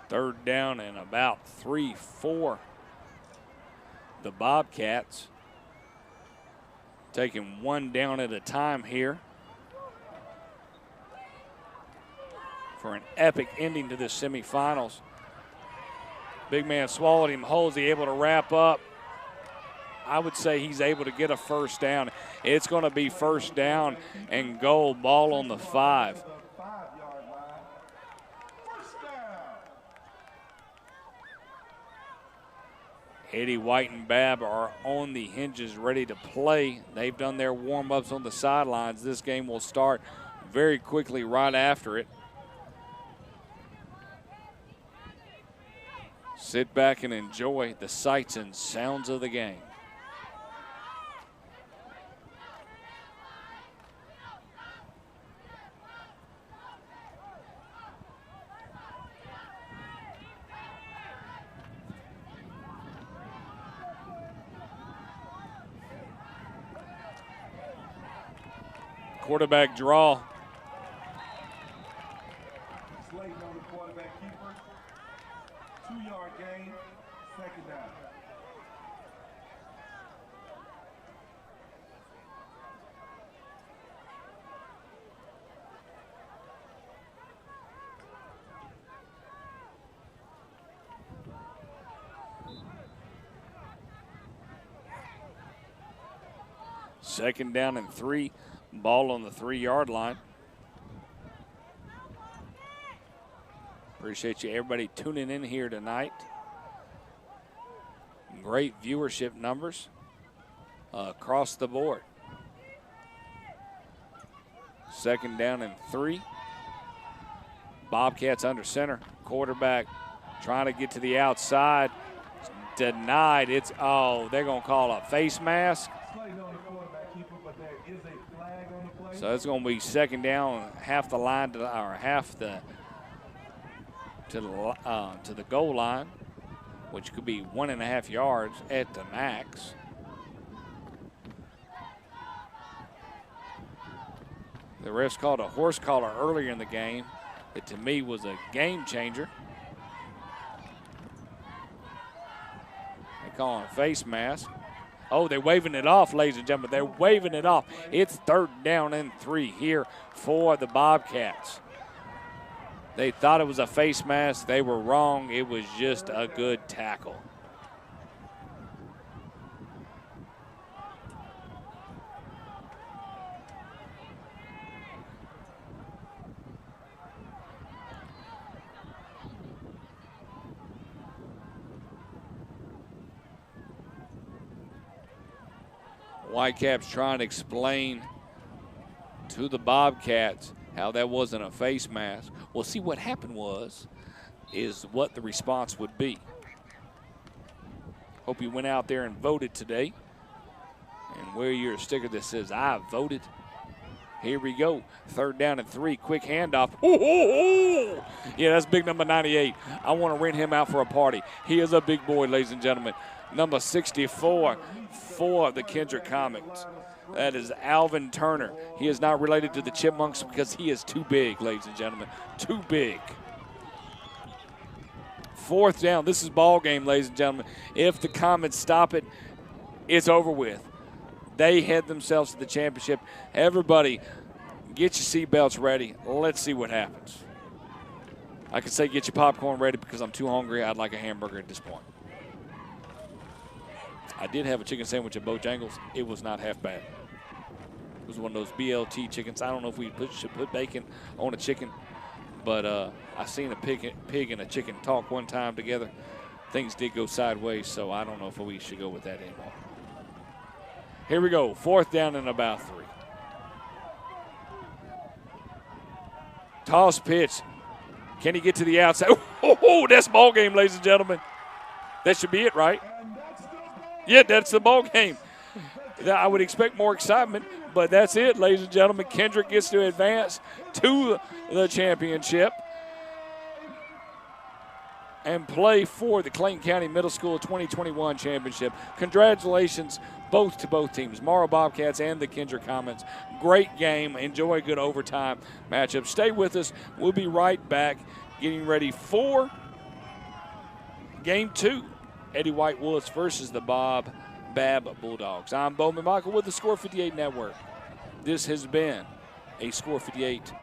Third down and about 3 for the Bobcats. Taking 1 down at a time here for an epic ending to this semifinals. Big man swallowed him whole. Is he able to wrap up? I would say he's able to get a 1st down. It's going to be 1st down and goal, ball on the 5. Eddie White and Babb are on the hinges ready to play. They've done their warm-ups on the sidelines. This game will start very quickly right after it. Sit back and enjoy the sights and sounds of the game. Quarterback draw. Slade on the quarterback keeper. 2-yard gain, 2nd down. Second down and 3. Ball on the 3-yard line. Appreciate you, everybody, tuning in here tonight. Great viewership numbers across the board. 2nd down and 3. Bobcats under center. Quarterback trying to get to the outside. Denied. They're going to call a face mask. So it's going to be 2nd down, half the line to the goal line, which could be 1.5 yards at the max. The refs called a horse collar earlier in the game. It, to me, was a game changer. They call it a face mask. Oh, they're waving it off, ladies and gentlemen. They're waving it off. It's 3rd down and 3 here for the Bobcats. They thought it was a face mask. They were wrong. It was just a good tackle. Whitecaps trying to explain to the Bobcats how that wasn't a face mask. Well, see, what happened is what the response would be. Hope you went out there and voted today and wear your sticker that says, I voted. Here we go. 3rd down and 3. Quick handoff. Ooh. Yeah, that's big number 98. I want to rent him out for a party. He is a big boy, ladies and gentlemen. Number 64 for the Kendrick Comets. That is Alvin Turner. He is not related to the Chipmunks because he is too big, ladies and gentlemen. Too big. 4th down. This is ball game, ladies and gentlemen. If the Comets stop it, it's over with. They head themselves to the championship. Everybody, get your seatbelts ready. Let's see what happens. I could say get your popcorn ready because I'm too hungry. I'd like a hamburger at this point. I did have a chicken sandwich at Bojangles. It was not half bad. It was one of those BLT chickens. I don't know if we should put bacon on a chicken, but I seen a pig and a chicken talk one time together. Things did go sideways, so I don't know if we should go with that anymore. Here we go, 4th down and about 3. Toss pitch. Can he get to the outside? Oh, that's ball game, ladies and gentlemen. That should be it, right? Yeah, that's the ball game. I would expect more excitement, but that's it, ladies and gentlemen. Kendrick gets to advance to the championship and play for the Clayton County Middle School 2021 championship. Congratulations to both teams, Morrow Bobcats and the Kendrick Comets. Great game. Enjoy a good overtime matchup. Stay with us. We'll be right back getting ready for Game 2. Eddie White Woolits versus the Bab Bulldogs. I'm Bowman Michael with the Score 58 Network. This has been a Score 58